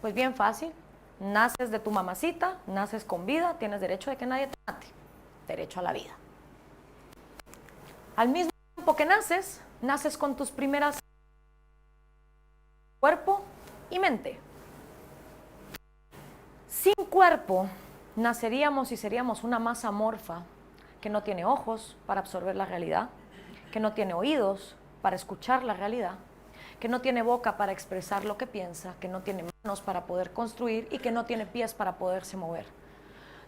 Speaker 1: pues bien fácil. Naces de tu mamacita, naces con vida, tienes derecho de que nadie te mate. Derecho a la vida. Al mismo tiempo que naces, naces con tus primeras cuerpo y mente. Sin cuerpo, naceríamos y seríamos una masa amorfa que no tiene ojos para absorber la realidad, que no tiene oídos para escuchar la realidad, que no tiene boca para expresar lo que piensa, que no tiene manos para poder construir y que no tiene pies para poderse mover.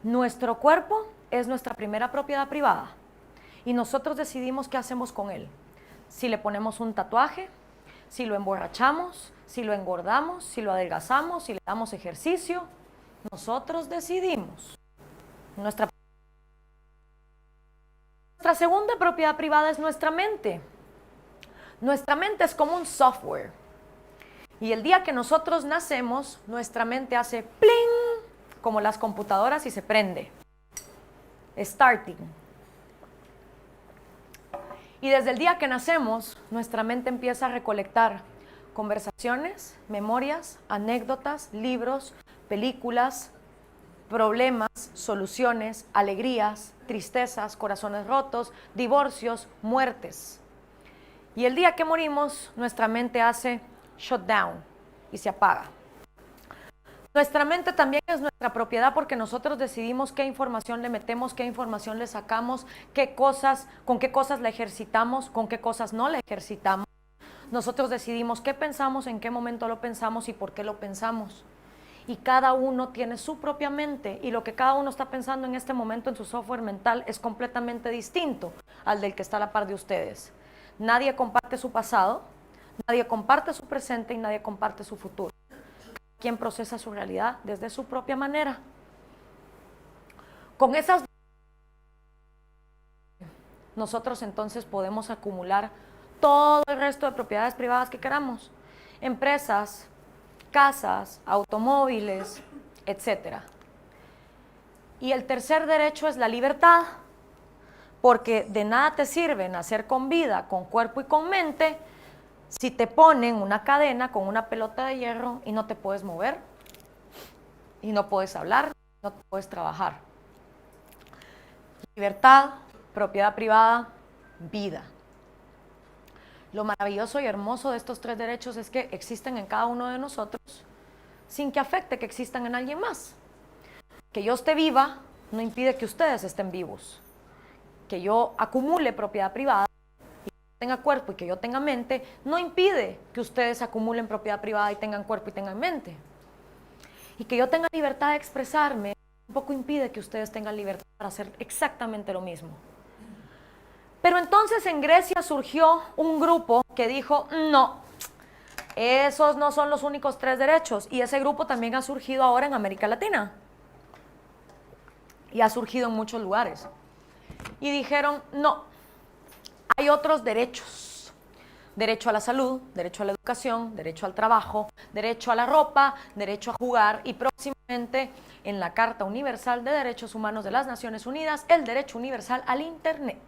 Speaker 1: Nuestro cuerpo es nuestra primera propiedad privada y nosotros decidimos qué hacemos con él. Si le ponemos un tatuaje, si lo emborrachamos, si lo engordamos, si lo adelgazamos, si le damos ejercicio, nosotros decidimos. Nuestra segunda propiedad privada es nuestra mente. Nuestra mente es como un software. Y el día que nosotros nacemos, nuestra mente hace pling, como las computadoras, y se prende. Starting. Y desde el día que nacemos, nuestra mente empieza a recolectar conversaciones, memorias, anécdotas, libros, películas, problemas, soluciones, alegrías, tristezas, corazones rotos, divorcios, muertes. Y el día que morimos, nuestra mente hace shutdown y se apaga. Nuestra mente también es nuestra propiedad porque nosotros decidimos qué información le metemos, qué información le sacamos, con qué cosas la ejercitamos, con qué cosas no la ejercitamos. Nosotros decidimos qué pensamos, en qué momento lo pensamos y por qué lo pensamos. Y cada uno tiene su propia mente y lo que cada uno está pensando en este momento en su software mental es completamente distinto al del que está a la par de ustedes. Nadie comparte su pasado, nadie comparte su presente y nadie comparte su futuro. Quien procesa su realidad desde su propia manera. Con esas nosotros entonces podemos acumular todo el resto de propiedades privadas que queramos. empresas, casas, automóviles, etc. Y el tercer derecho es la libertad, porque de nada te sirve nacer con vida, con cuerpo y con mente, si te ponen una cadena con una pelota de hierro y no te puedes mover, y no puedes hablar, no puedes trabajar. Libertad, propiedad privada, vida. Lo maravilloso y hermoso de estos tres derechos es que existen en cada uno de nosotros sin que afecte que existan en alguien más. Que yo esté viva no impide que ustedes estén vivos. Que yo acumule propiedad privada y que tenga cuerpo y que yo tenga mente no impide que ustedes acumulen propiedad privada y tengan cuerpo y tengan mente. Y que yo tenga libertad de expresarme tampoco impide que ustedes tengan libertad para hacer exactamente lo mismo. Pero entonces en Grecia surgió un grupo que dijo, no, esos no son los únicos tres derechos. Y ese grupo también ha surgido ahora en América Latina. Y ha surgido en muchos lugares. Y dijeron, no, hay otros derechos. Derecho a la salud, derecho a la educación, derecho al trabajo, derecho a la ropa, derecho a jugar y próximamente en la Carta Universal de Derechos Humanos de las Naciones Unidas, el derecho universal al Internet.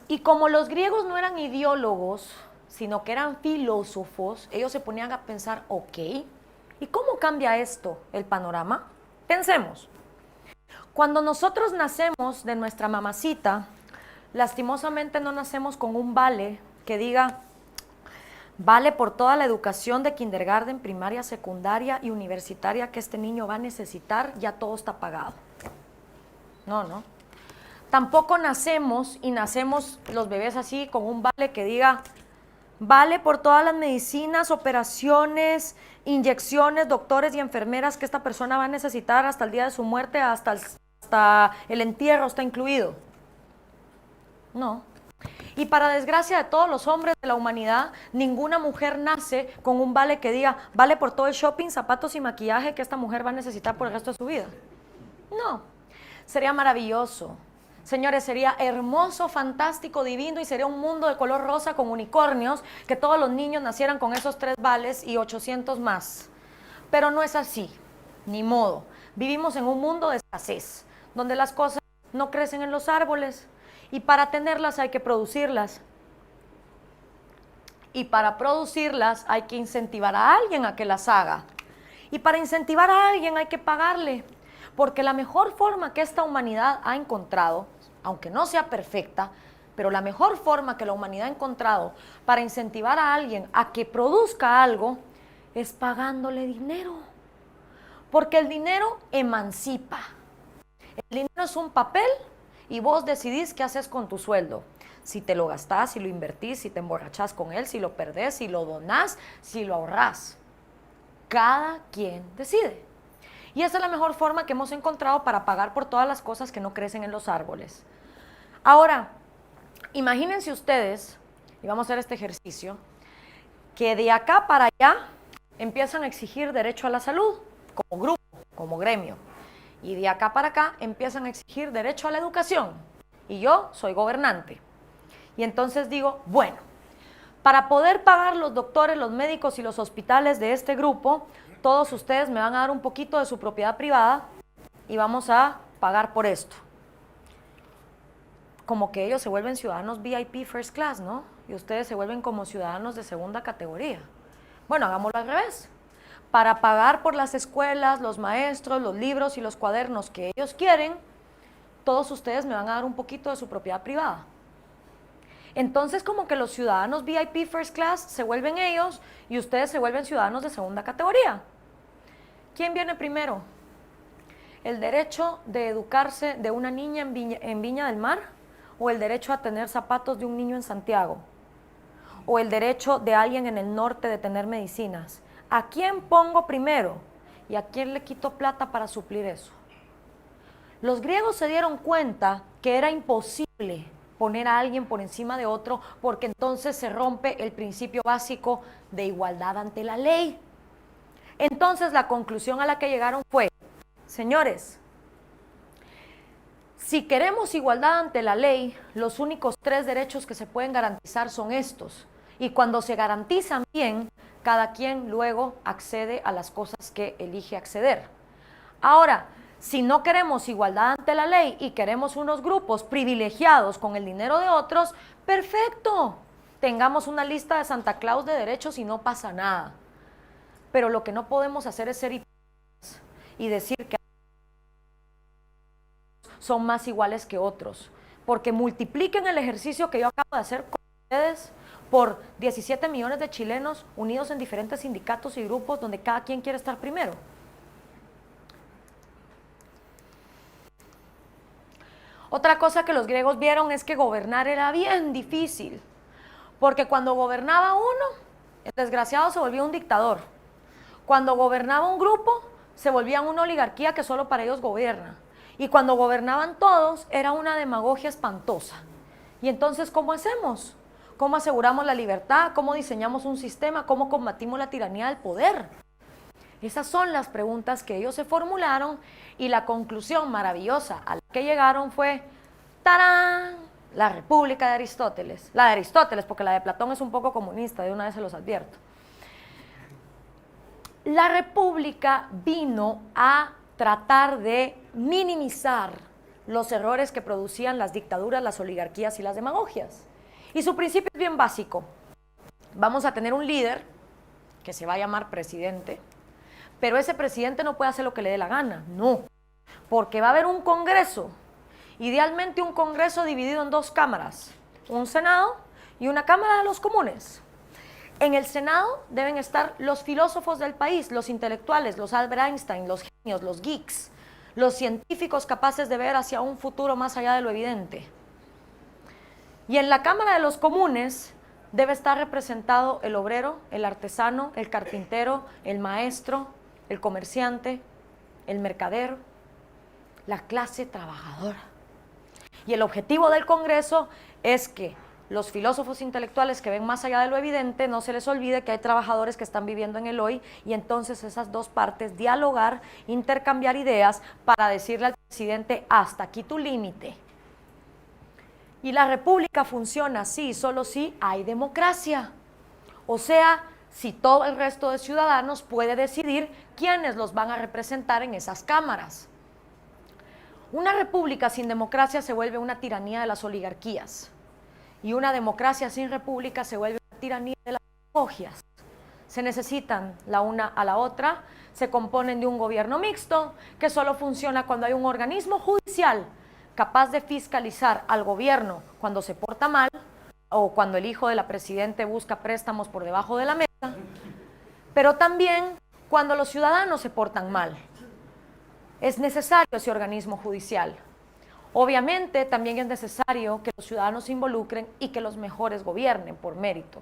Speaker 1: Y como los griegos no eran ideólogos, sino que eran filósofos, ellos se ponían a pensar, ok, ¿y cómo cambia esto el panorama? Pensemos, cuando nosotros nacemos de nuestra mamacita, lastimosamente no nacemos con un vale que diga, vale por toda la educación de kindergarten, primaria, secundaria y universitaria que este niño va a necesitar, ya todo está pagado. No, no. Tampoco nacemos y nacemos los bebés así con un vale que diga, vale por todas las medicinas, operaciones, inyecciones, doctores y enfermeras que esta persona va a necesitar hasta el día de su muerte, hasta el entierro está incluido. No. Y para desgracia de todos los hombres de la humanidad, ninguna mujer nace con un vale que diga, vale por todo el shopping, zapatos y maquillaje que esta mujer va a necesitar por el resto de su vida. No. Sería maravilloso. Señores, sería hermoso, fantástico, divino y sería un mundo de color rosa con unicornios, que todos los niños nacieran con esos 3 vales y 800 más. Pero no es así, ni modo. Vivimos en un mundo de escasez, donde las cosas no crecen en los árboles y para tenerlas hay que producirlas. Y para producirlas hay que incentivar a alguien a que las haga. Y para incentivar a alguien hay que pagarle. Porque la mejor forma que esta humanidad ha encontrado, aunque no sea perfecta, pero la mejor forma que la humanidad ha encontrado para incentivar a alguien a que produzca algo es pagándole dinero. Porque el dinero emancipa. El dinero es un papel y vos decidís qué haces con tu sueldo. Si te lo gastás, si lo invertís, si te emborrachás con él, si lo perdés, si lo donás, si lo ahorrás. Cada quien decide. Y esa es la mejor forma que hemos encontrado para pagar por todas las cosas que no crecen en los árboles. Ahora, imagínense ustedes, y vamos a hacer este ejercicio, que de acá para allá empiezan a exigir derecho a la salud, como grupo, como gremio. Y de acá para acá empiezan a exigir derecho a la educación. Y yo soy gobernante. Y entonces digo, bueno, para poder pagar los doctores, los médicos y los hospitales de este grupo, todos ustedes me van a dar un poquito de su propiedad privada y vamos a pagar por esto. Como que ellos se vuelven ciudadanos VIP First Class, ¿no? Y ustedes se vuelven como ciudadanos de segunda categoría. Bueno, hagámoslo al revés. Para pagar por las escuelas, los maestros, los libros y los cuadernos que ellos quieren, todos ustedes me van a dar un poquito de su propiedad privada. Entonces como que los ciudadanos VIP First Class se vuelven ellos y ustedes se vuelven ciudadanos de segunda categoría. ¿Quién viene primero? ¿El derecho de educarse de una niña en Viña del Mar? ¿O el derecho a tener zapatos de un niño en Santiago? ¿O el derecho de alguien en el norte de tener medicinas? ¿A quién pongo primero? ¿Y a quién le quito plata para suplir eso? Los griegos se dieron cuenta que era imposible poner a alguien por encima de otro, porque entonces se rompe el principio básico de igualdad ante la ley. Entonces la conclusión a la que llegaron fue, señores, si queremos igualdad ante la ley, los únicos 3 derechos que se pueden garantizar son estos. Y cuando se garantizan bien, cada quien luego accede a las cosas que elige acceder. Ahora, si no queremos igualdad ante la ley y queremos unos grupos privilegiados con el dinero de otros, perfecto. Tengamos una lista de Santa Claus de derechos y no pasa nada. Pero lo que no podemos hacer es ser hipócritas y decir que son más iguales que otros. Porque multipliquen el ejercicio que yo acabo de hacer con ustedes por 17 millones de chilenos unidos en diferentes sindicatos y grupos donde cada quien quiere estar primero. Otra cosa que los griegos vieron es que gobernar era bien difícil, porque cuando gobernaba uno, el desgraciado se volvía un dictador. Cuando gobernaba un grupo, se volvía una oligarquía que solo para ellos gobierna. Y cuando gobernaban todos, era una demagogia espantosa. Y entonces, ¿cómo hacemos? ¿Cómo aseguramos la libertad? ¿Cómo diseñamos un sistema? ¿Cómo combatimos la tiranía del poder? Esas son las preguntas que ellos se formularon y la conclusión maravillosa a la que llegaron fue, ¡tarán!, la República de Aristóteles. La de Aristóteles, porque la de Platón es un poco comunista, de una vez se los advierto. La República vino a tratar de minimizar los errores que producían las dictaduras, las oligarquías y las demagogias. Y su principio es bien básico. Vamos a tener un líder que se va a llamar presidente, pero ese presidente no puede hacer lo que le dé la gana, no, porque va a haber un congreso, idealmente un congreso dividido en dos cámaras, un senado y una cámara de los comunes. En el senado deben estar los filósofos del país, los intelectuales, los Albert Einstein, los genios, los geeks, los científicos capaces de ver hacia un futuro más allá de lo evidente. Y en la cámara de los comunes debe estar representado el obrero, el artesano, el carpintero, el maestro, el comerciante, el mercader, la clase trabajadora. Y el objetivo del Congreso es que los filósofos intelectuales que ven más allá de lo evidente, no se les olvide que hay trabajadores que están viviendo en el hoy, y entonces esas dos partes dialogar, intercambiar ideas para decirle al presidente, hasta aquí tu límite. Y la República funciona así, solo si hay democracia. O sea, si todo el resto de ciudadanos puede decidir quiénes los van a representar en esas cámaras. Una república sin democracia se vuelve una tiranía de las oligarquías. Y una democracia sin república se vuelve una tiranía de las demagogias. Se necesitan la una a la otra, se componen de un gobierno mixto que solo funciona cuando hay un organismo judicial capaz de fiscalizar al gobierno cuando se porta mal o cuando el hijo de la presidente busca préstamos por debajo de la mesa, pero también cuando los ciudadanos se portan mal. Es necesario ese organismo judicial. Obviamente también es necesario que los ciudadanos se involucren y que los mejores gobiernen por mérito.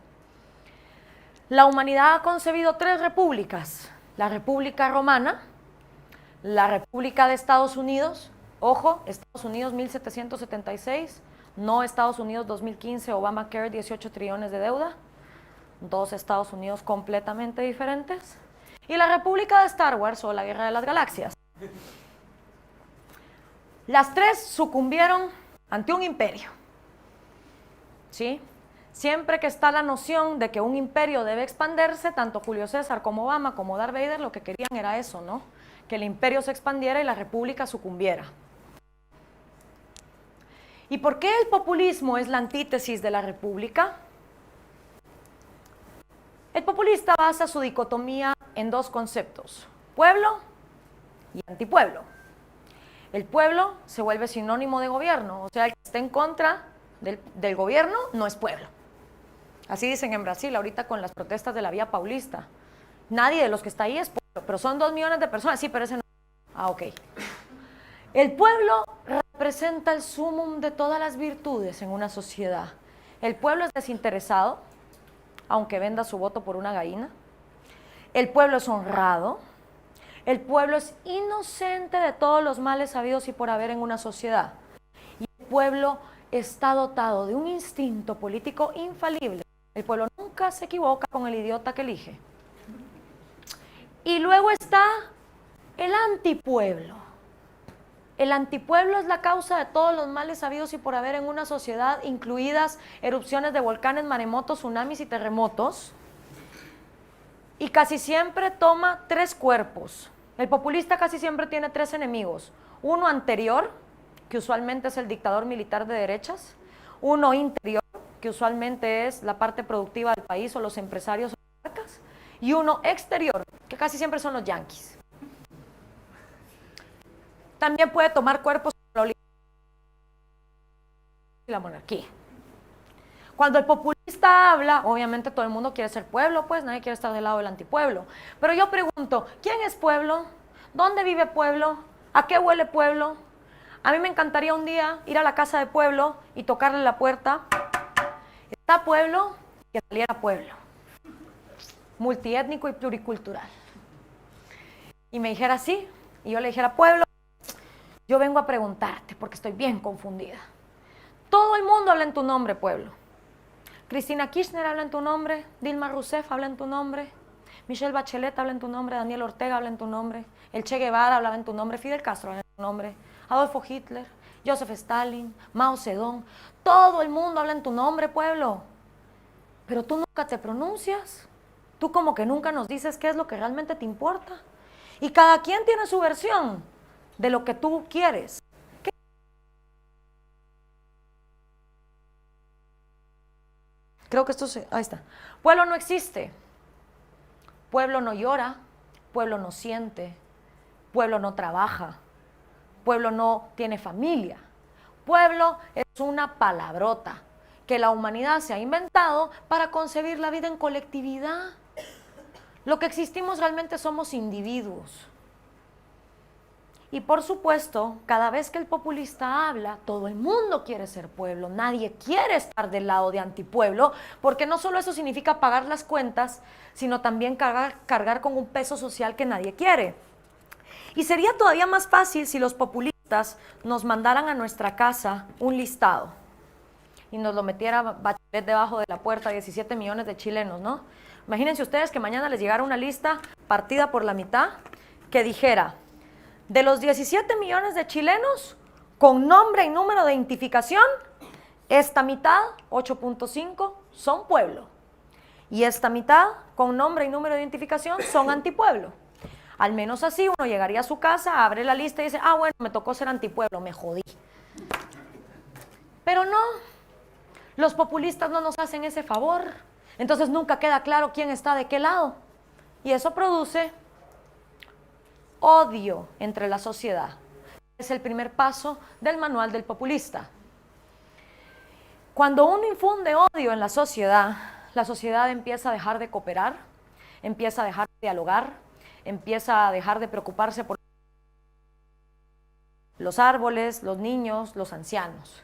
Speaker 1: La humanidad ha concebido tres repúblicas: la República Romana, la República de Estados Unidos, ojo, Estados Unidos 1776, no Estados Unidos 2015, Obamacare, 18 trillones de deuda, dos Estados Unidos completamente diferentes, y la República de Star Wars o la Guerra de las Galaxias. Las tres sucumbieron ante un imperio, ¿sí? Siempre que está la noción de que un imperio debe expandirse, tanto Julio César como Obama como Darth Vader lo que querían era eso, ¿no? Que el imperio se expandiera y la república sucumbiera. ¿Y por qué el populismo es la antítesis de la república? El populista basa su dicotomía en dos conceptos: pueblo y antipueblo. El pueblo se vuelve sinónimo de gobierno, o sea, el que esté en contra del gobierno no es pueblo. Así dicen en Brasil ahorita con las protestas de la Vía Paulista. Nadie de los que está ahí es pueblo, pero son 2 millones de personas. Sí, pero ese no. Ah, ok. El pueblo representa el sumum de todas las virtudes en una sociedad. El pueblo es desinteresado, aunque venda su voto por una gallina. El pueblo es honrado. El pueblo es inocente de todos los males sabidos y por haber en una sociedad. Y el pueblo está dotado de un instinto político infalible. El pueblo nunca se equivoca con el idiota que elige. Y luego está el antipueblo. El antipueblo es la causa de todos los males habidos y por haber en una sociedad, incluidas erupciones de volcanes, maremotos, tsunamis y terremotos. Y casi siempre toma tres cuerpos. El populista casi siempre tiene tres enemigos. Uno anterior, que usualmente es el dictador militar de derechas. Uno interior, que usualmente es la parte productiva del país o los empresarios o las marcas. Y uno exterior, que casi siempre son los yanquis. También puede tomar cuerpos como la oligarquía y la monarquía. Cuando el populista habla, obviamente todo el mundo quiere ser pueblo, pues nadie quiere estar del lado del antipueblo. Pero yo pregunto, ¿quién es pueblo? ¿Dónde vive pueblo? ¿A qué huele pueblo? A mí me encantaría un día ir a la casa de pueblo y tocarle la puerta. ¿Está pueblo? Que saliera pueblo. Multiétnico y pluricultural. Y me dijera sí, y yo le dijera, pueblo, yo vengo a preguntarte porque estoy bien confundida. Todo el mundo habla en tu nombre, pueblo. Cristina Kirchner habla en tu nombre, Dilma Rousseff habla en tu nombre, Michelle Bachelet habla en tu nombre, Daniel Ortega habla en tu nombre, el Che Guevara hablaba en tu nombre, Fidel Castro habla en tu nombre, Adolfo Hitler, Joseph Stalin, Mao Zedong, todo el mundo habla en tu nombre, pueblo. Pero tú nunca te pronuncias, tú como que nunca nos dices qué es lo que realmente te importa. Y cada quien tiene su versión de lo que tú quieres. Creo que esto se... Ahí está. Pueblo no existe. Pueblo no llora. Pueblo no siente. Pueblo no trabaja. Pueblo no tiene familia. Pueblo es una palabrota que la humanidad se ha inventado para concebir la vida en colectividad. Lo que existimos realmente somos individuos. Y por supuesto, cada vez que el populista habla, todo el mundo quiere ser pueblo, nadie quiere estar del lado de antipueblo, porque no solo eso significa pagar las cuentas, sino también cargar con un peso social que nadie quiere. Y sería todavía más fácil si los populistas nos mandaran a nuestra casa un listado y nos lo metiera Bachelet debajo de la puerta, 17 millones de chilenos, ¿no? Imagínense ustedes que mañana les llegara una lista partida por la mitad que dijera: de los 17 millones de chilenos, con nombre y número de identificación, esta mitad, 8.5, son pueblo. Y esta mitad, con nombre y número de identificación, son antipueblo. Al menos así uno llegaría a su casa, abre la lista y dice, ah, bueno, me tocó ser antipueblo, me jodí. Pero no, los populistas no nos hacen ese favor. Entonces nunca queda claro quién está de qué lado. Y eso produce odio entre la sociedad. Es el primer paso del manual del populista. Cuando uno infunde odio en la sociedad empieza a dejar de cooperar, empieza a dejar de dialogar, empieza a dejar de preocuparse por los árboles, los niños, los ancianos.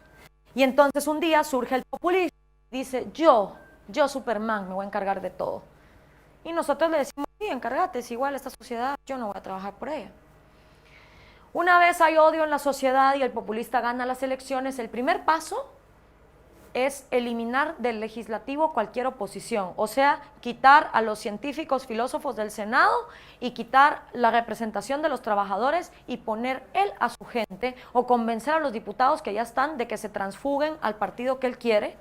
Speaker 1: Y entonces un día surge el populista y dice, yo Superman, me voy a encargar de todo. Y nosotros le decimos, sí, encárgate, es igual esta sociedad, yo no voy a trabajar por ella. Una vez hay odio en la sociedad y el populista gana las elecciones, el primer paso es eliminar del legislativo cualquier oposición, o sea, quitar a los científicos, filósofos del Senado y quitar la representación de los trabajadores y poner él a su gente o convencer a los diputados que ya están de que se transfuguen al partido que él quiere,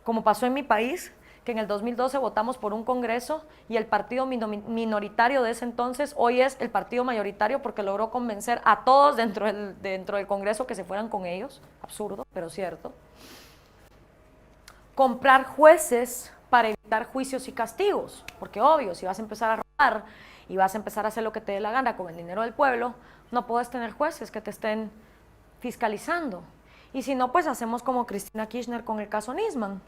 Speaker 1: como pasó en mi país, que en el 2012 votamos por un congreso y el partido minoritario de ese entonces hoy es el partido mayoritario porque logró convencer a todos dentro del congreso que se fueran con ellos. Absurdo, pero cierto. Comprar jueces para evitar juicios y castigos, porque obvio, si vas a empezar a robar y vas a empezar a hacer lo que te dé la gana con el dinero del pueblo, no puedes tener jueces que te estén fiscalizando. Y si no, pues hacemos como Cristina Kirchner con el caso Nisman.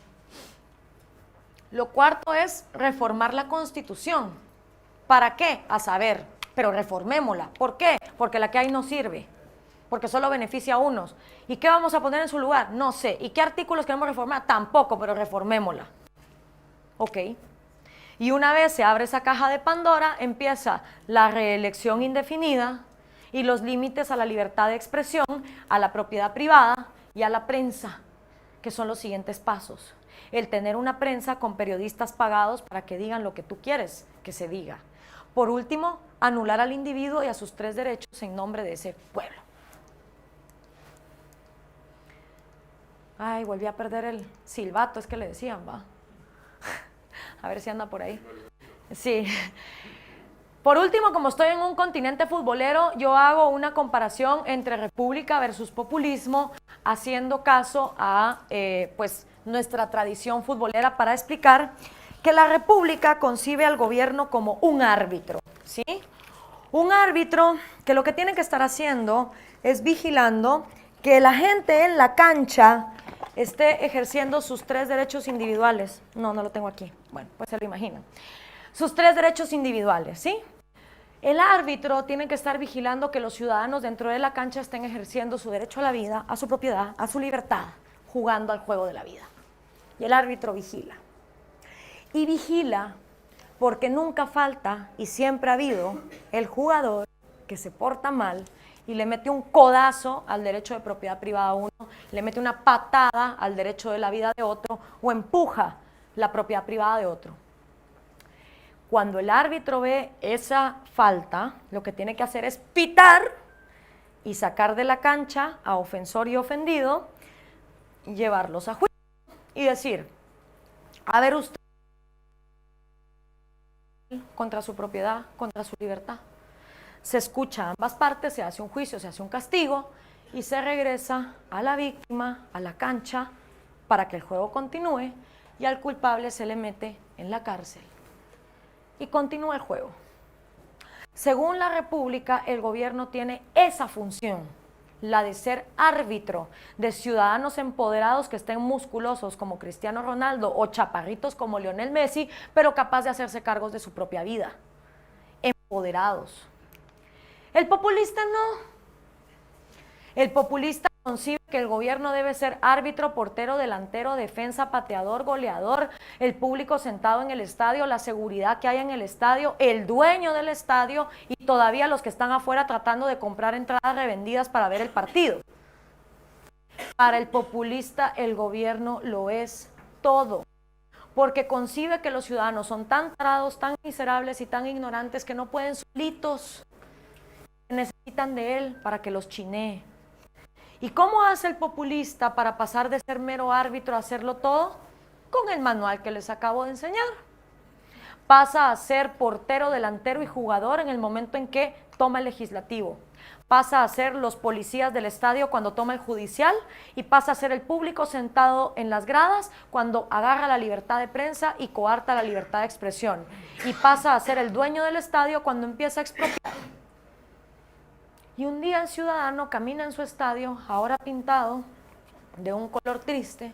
Speaker 1: Lo cuarto es reformar la Constitución. ¿Para qué? A saber, pero reformémosla. ¿Por qué? Porque la que hay no sirve, porque solo beneficia a unos. ¿Y qué vamos a poner en su lugar? No sé. ¿Y qué artículos queremos reformar? Tampoco, pero reformémosla. Ok. Y una vez se abre esa caja de Pandora, empieza la reelección indefinida y los límites a la libertad de expresión, a la propiedad privada y a la prensa, que son los siguientes pasos. El tener una prensa con periodistas pagados para que digan lo que tú quieres que se diga. Por último, anular al individuo y a sus tres derechos en nombre de ese pueblo. Ay, volví a perder el silbato, es que le decían, va. A ver si anda por ahí. Sí. Por último, como estoy en un continente futbolero, yo hago una comparación entre república versus populismo, haciendo caso a pues, nuestra tradición futbolera para explicar que la república concibe al gobierno como un árbitro, ¿sí? Un árbitro que lo que tiene que estar haciendo es vigilando que la gente en la cancha esté ejerciendo sus 3 derechos individuales. No lo tengo aquí. Bueno, pues se lo imaginan. Sus 3 derechos individuales, ¿sí? El árbitro tiene que estar vigilando que los ciudadanos dentro de la cancha estén ejerciendo su derecho a la vida, a su propiedad, a su libertad, jugando al juego de la vida. Y el árbitro vigila. Y vigila porque nunca falta y siempre ha habido el jugador que se porta mal y le mete un codazo al derecho de propiedad privada a uno, le mete una patada al derecho de la vida de otro o empuja la propiedad privada de otro. Cuando el árbitro ve esa falta, lo que tiene que hacer es pitar y sacar de la cancha a ofensor y ofendido, llevarlos a juicio y decir, a ver usted, contra su propiedad, contra su libertad. Se escucha a ambas partes, se hace un juicio, se hace un castigo y se regresa a la víctima, a la cancha, para que el juego continúe y al culpable se le mete en la cárcel. Y continúa el juego. Según la República, el gobierno tiene esa función, la de ser árbitro de ciudadanos empoderados que estén musculosos como Cristiano Ronaldo o chaparritos como Lionel Messi, pero capaz de hacerse cargos de su propia vida. Empoderados. El populista no. El populista concibe que el gobierno debe ser árbitro, portero, delantero, defensa, pateador, goleador, el público sentado en el estadio, la seguridad que hay en el estadio, el dueño del estadio y todavía los que están afuera tratando de comprar entradas revendidas para ver el partido. Para el populista el gobierno lo es todo, porque concibe que los ciudadanos son tan tarados, tan miserables y tan ignorantes que no pueden solitos, necesitan de él para que los chinee. ¿Y cómo hace el populista para pasar de ser mero árbitro a hacerlo todo? Con el manual que les acabo de enseñar. Pasa a ser portero, delantero y jugador en el momento en que toma el legislativo. Pasa a ser los policías del estadio cuando toma el judicial y pasa a ser el público sentado en las gradas cuando agarra la libertad de prensa y coarta la libertad de expresión. Y pasa a ser el dueño del estadio cuando empieza a expropiar. Y un día el ciudadano camina en su estadio, ahora pintado de un color triste,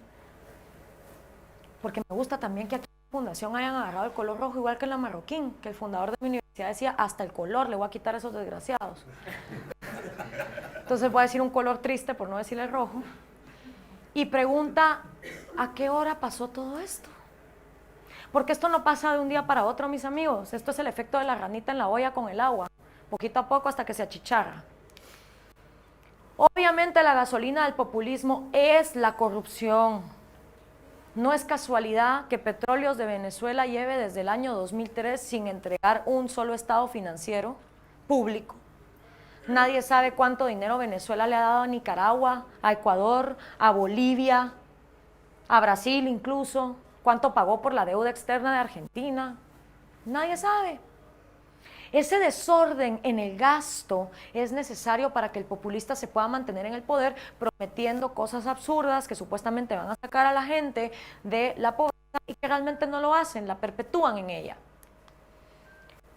Speaker 1: porque me gusta también que aquí en la fundación hayan agarrado el color rojo, igual que en la Marroquín, que el fundador de mi universidad decía, hasta el color, le voy a quitar a esos desgraciados. Entonces voy a decir un color triste, por no decirle el rojo, y pregunta, ¿a qué hora pasó todo esto? Porque esto no pasa de un día para otro, mis amigos, esto es el efecto de la ranita en la olla con el agua. Poquito a poco hasta que se achicharra. Obviamente la gasolina del populismo es la corrupción. No es casualidad que Petróleos de Venezuela lleve desde el año 2003 sin entregar un solo estado financiero público. Nadie sabe cuánto dinero Venezuela le ha dado a Nicaragua, a Ecuador, a Bolivia, a Brasil incluso, cuánto pagó por la deuda externa de Argentina. Nadie sabe. Ese desorden en el gasto es necesario para que el populista se pueda mantener en el poder prometiendo cosas absurdas que supuestamente van a sacar a la gente de la pobreza y que realmente no lo hacen, la perpetúan en ella.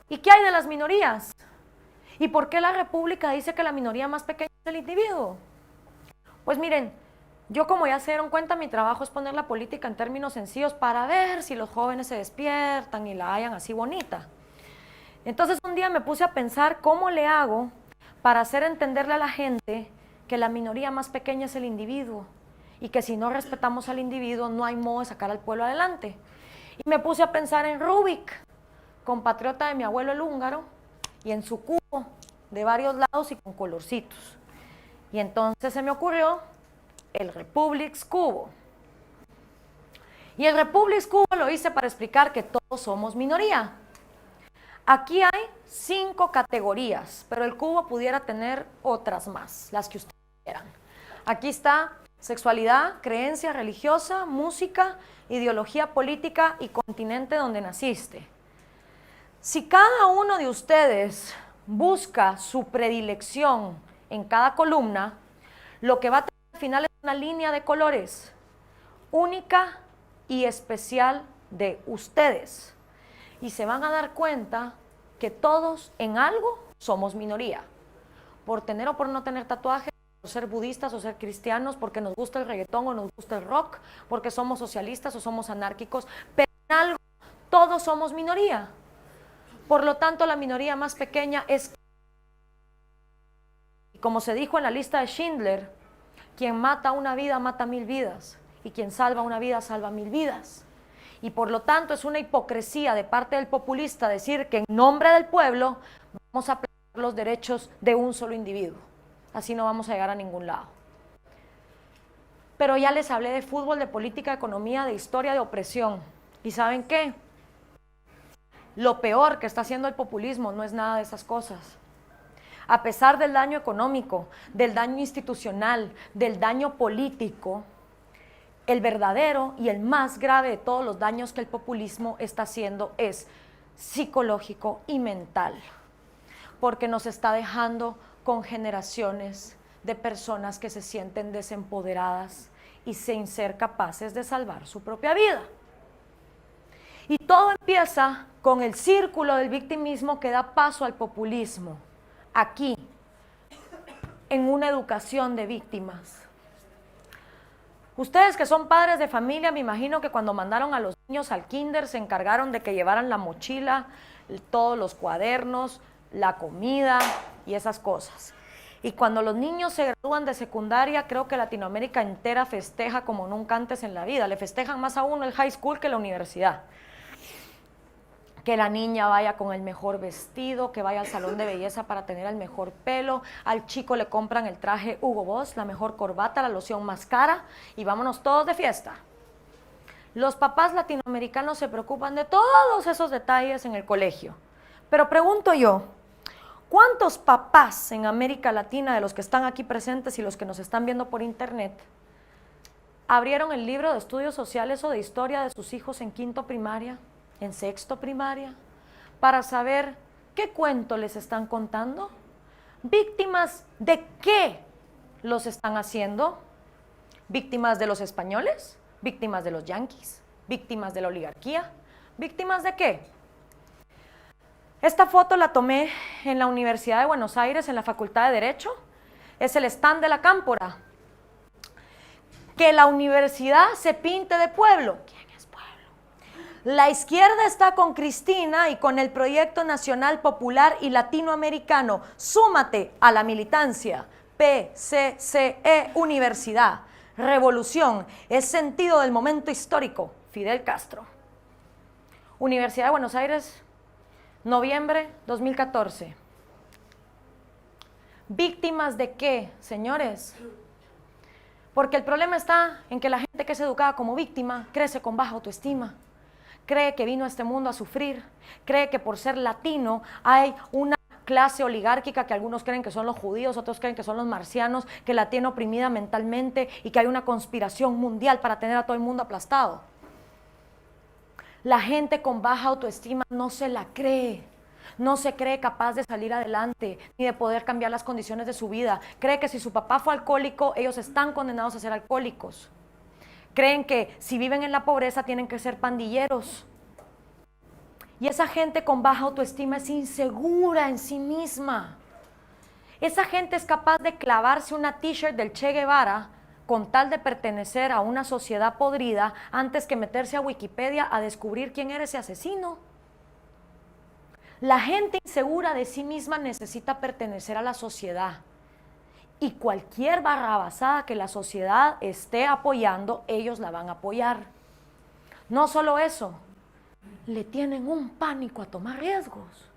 Speaker 1: ¿Y qué hay de las minorías? ¿Y por qué la República dice que la minoría más pequeña es el individuo? Pues miren, yo como ya se dieron cuenta, mi trabajo es poner la política en términos sencillos para ver si los jóvenes se despiertan y la hayan así bonita. Entonces un día me puse a pensar cómo le hago para hacer entenderle a la gente que la minoría más pequeña es el individuo y que si no respetamos al individuo no hay modo de sacar al pueblo adelante. Y me puse a pensar en Rubik, compatriota de mi abuelo el húngaro, y en su cubo de varios lados y con colorcitos. Y entonces se me ocurrió el Republics Cubo. Y el Republics Cubo lo hice para explicar que todos somos minoría. Aquí hay 5 categorías, pero el cubo pudiera tener otras más, las que ustedes quieran. Aquí está sexualidad, creencia religiosa, música, ideología política y continente donde naciste. Si cada uno de ustedes busca su predilección en cada columna, lo que va a tener al final es una línea de colores única y especial de ustedes. Y se van a dar cuenta que todos en algo somos minoría. Por tener o por no tener tatuajes, por ser budistas o ser cristianos, porque nos gusta el reggaetón o nos gusta el rock, porque somos socialistas o somos anárquicos, pero en algo todos somos minoría. Por lo tanto, la minoría más pequeña es, como se dijo en la lista de Schindler, quien mata una vida mata 1000 vidas, y quien salva una vida salva 1000 vidas. Y por lo tanto es una hipocresía de parte del populista decir que en nombre del pueblo vamos a pelear los derechos de un solo individuo. Así no vamos a llegar a ningún lado. Pero ya les hablé de fútbol, de política, de economía, de historia, de opresión. ¿Y saben qué? Lo peor que está haciendo el populismo no es nada de esas cosas. A pesar del daño económico, del daño institucional, del daño político, el verdadero y el más grave de todos los daños que el populismo está haciendo es psicológico y mental, porque nos está dejando con generaciones de personas que se sienten desempoderadas y sin ser capaces de salvar su propia vida. Y todo empieza con el círculo del victimismo que da paso al populismo, aquí, en una educación de víctimas. Ustedes que son padres de familia, me imagino que cuando mandaron a los niños al kinder se encargaron de que llevaran la mochila, todos los cuadernos, la comida y esas cosas. Y cuando los niños se gradúan de secundaria, creo que Latinoamérica entera festeja como nunca antes en la vida. Le festejan más a uno el high school que la universidad. Que la niña vaya con el mejor vestido, que vaya al salón de belleza para tener el mejor pelo, al chico le compran el traje Hugo Boss, la mejor corbata, la loción más cara y vámonos todos de fiesta. Los papás latinoamericanos se preocupan de todos esos detalles en el colegio. Pero pregunto yo, ¿cuántos papás en América Latina, de los que están aquí presentes y los que nos están viendo por internet, abrieron el libro de estudios sociales o de historia de sus hijos en quinto primaria, en sexto primaria, para saber qué cuento les están contando? ¿Víctimas de qué los están haciendo? ¿Víctimas de los españoles? ¿Víctimas de los yanquis? ¿Víctimas de la oligarquía? ¿Víctimas de qué? Esta foto la tomé en la Universidad de Buenos Aires, en la Facultad de Derecho. Es el stand de la Cámpora. Que la universidad se pinte de pueblo. ¿Quién es pueblo? La izquierda está con Cristina y con el Proyecto Nacional Popular y Latinoamericano. Súmate a la militancia. PCCE Universidad. Revolución es sentido del momento histórico. Fidel Castro. Universidad de Buenos Aires, noviembre 2014. ¿Víctimas de qué, señores? Porque el problema está en que la gente que es educada como víctima crece con baja autoestima. Cree que vino a este mundo a sufrir. Cree que por ser latino hay una clase oligárquica que algunos creen que son los judíos, otros creen que son los marcianos, que la tiene oprimida mentalmente y que hay una conspiración mundial para tener a todo el mundo aplastado. La gente con baja autoestima no se la cree. No se cree capaz de salir adelante ni de poder cambiar las condiciones de su vida. Cree que si su papá fue alcohólico, ellos están condenados a ser alcohólicos. Creen que si viven en la pobreza tienen que ser pandilleros. Y esa gente con baja autoestima es insegura en sí misma. Esa gente es capaz de clavarse una t-shirt del Che Guevara con tal de pertenecer a una sociedad podrida antes que meterse a Wikipedia a descubrir quién era ese asesino. La gente insegura de sí misma necesita pertenecer a la sociedad. Y cualquier barrabasada que la sociedad esté apoyando, ellos la van a apoyar. No solo eso, le tienen un pánico a tomar riesgos.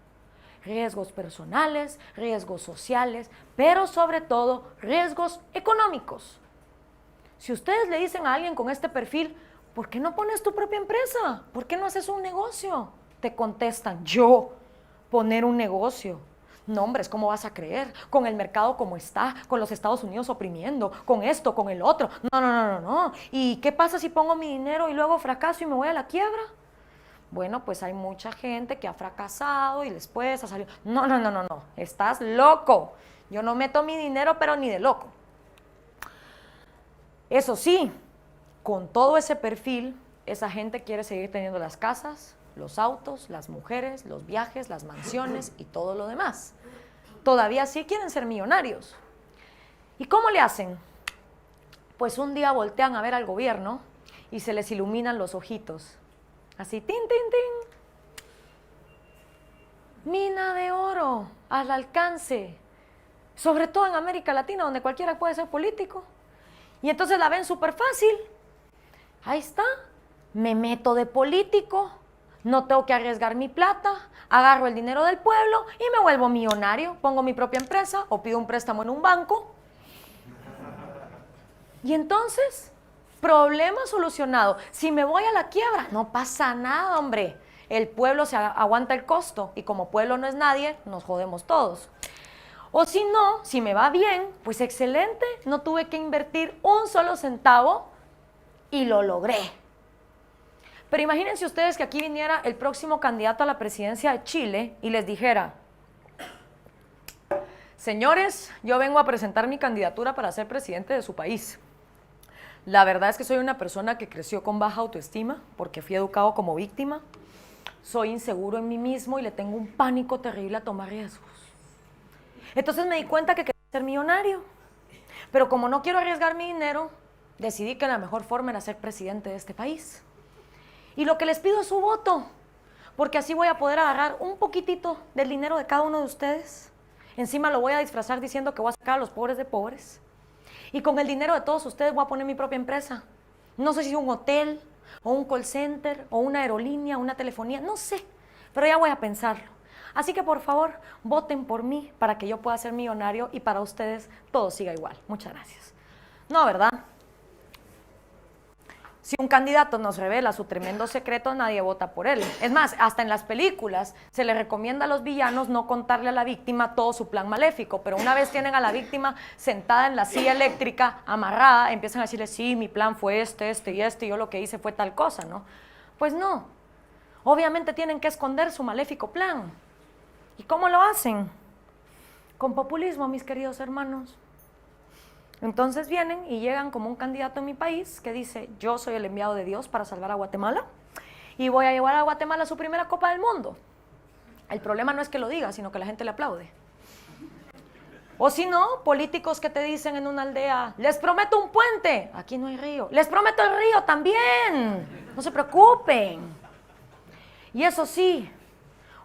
Speaker 1: Riesgos personales, riesgos sociales, pero sobre todo riesgos económicos. Si ustedes le dicen a alguien con este perfil, ¿por qué no pones tu propia empresa? ¿Por qué no haces un negocio? Te contestan, yo poner un negocio. No, hombre, ¿cómo vas a creer? Con el mercado como está, con los Estados Unidos oprimiendo, con esto, con el otro. No, no, no, no, no. ¿Y qué pasa si pongo mi dinero y luego fracaso y me voy a la quiebra? Bueno, pues hay mucha gente que ha fracasado y después ha salido. No, no, no, no, no. Estás loco. Yo no meto mi dinero, pero ni de loco. Eso sí, con todo ese perfil, esa gente quiere seguir teniendo las casas, los autos, las mujeres, los viajes, las mansiones y todo lo demás. Todavía sí quieren ser millonarios. ¿Y cómo le hacen? Pues un día voltean a ver al gobierno y se les iluminan los ojitos. Así, tin, tin, tin. Mina de oro al alcance. Sobre todo en América Latina, donde cualquiera puede ser político. Y entonces la ven súper fácil. Ahí está. Me meto de político. No tengo que arriesgar mi plata, agarro el dinero del pueblo y me vuelvo millonario. Pongo mi propia empresa o pido un préstamo en un banco. Y entonces, problema solucionado. Si me voy a la quiebra, no pasa nada, hombre. El pueblo se aguanta el costo y como pueblo no es nadie, nos jodemos todos. O si no, si me va bien, pues excelente. No tuve que invertir un solo centavo y lo logré. Pero imagínense ustedes que aquí viniera el próximo candidato a la presidencia de Chile y les dijera: señores, yo vengo a presentar mi candidatura para ser presidente de su país. La verdad es que soy una persona que creció con baja autoestima porque fui educado como víctima. Soy inseguro en mí mismo y le tengo un pánico terrible a tomar riesgos. Entonces me di cuenta que quería ser millonario. Pero como no quiero arriesgar mi dinero, decidí que la mejor forma era ser presidente de este país. Y lo que les pido es su voto, porque así voy a poder agarrar un poquitito del dinero de cada uno de ustedes. Encima lo voy a disfrazar diciendo que voy a sacar a los pobres de pobres. Y con el dinero de todos ustedes voy a poner mi propia empresa. No sé si un hotel, o un call center, o una aerolínea, una telefonía, no sé, pero ya voy a pensarlo. Así que por favor, voten por mí para que yo pueda ser millonario y para ustedes todo siga igual. Muchas gracias. No, ¿verdad? Si un candidato nos revela su tremendo secreto, nadie vota por él. Es más, hasta en las películas se le recomienda a los villanos no contarle a la víctima todo su plan maléfico, pero una vez tienen a la víctima sentada en la silla eléctrica, amarrada, empiezan a decirle: sí, mi plan fue este y este, y yo lo que hice fue tal cosa, ¿no? Pues no. Obviamente tienen que esconder su maléfico plan. ¿Y cómo lo hacen? Con populismo, mis queridos hermanos. Entonces vienen y llegan como un candidato en mi país que dice: yo soy el enviado de Dios para salvar a Guatemala y voy a llevar a Guatemala a su primera Copa del Mundo. El problema no es que lo diga, sino que la gente le aplaude. O si no, políticos que te dicen en una aldea: les prometo un puente, aquí no hay río, les prometo el río también, no se preocupen. Y eso sí,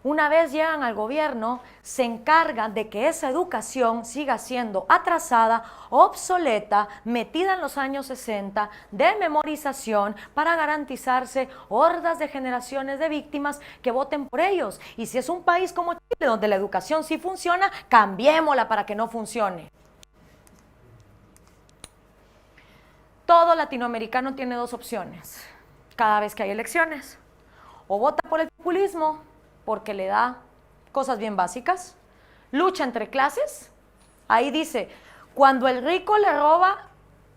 Speaker 1: una vez llegan al gobierno, se encargan de que esa educación siga siendo atrasada, obsoleta, metida en los años 60, de memorización, para garantizarse hordas de generaciones de víctimas que voten por ellos. Y si es un país como Chile, donde la educación sí funciona, cambiémosla para que no funcione. Todo latinoamericano tiene dos opciones cada vez que hay elecciones: o vota por el populismo, porque le da cosas bien básicas, lucha entre clases. Ahí dice: cuando el rico le roba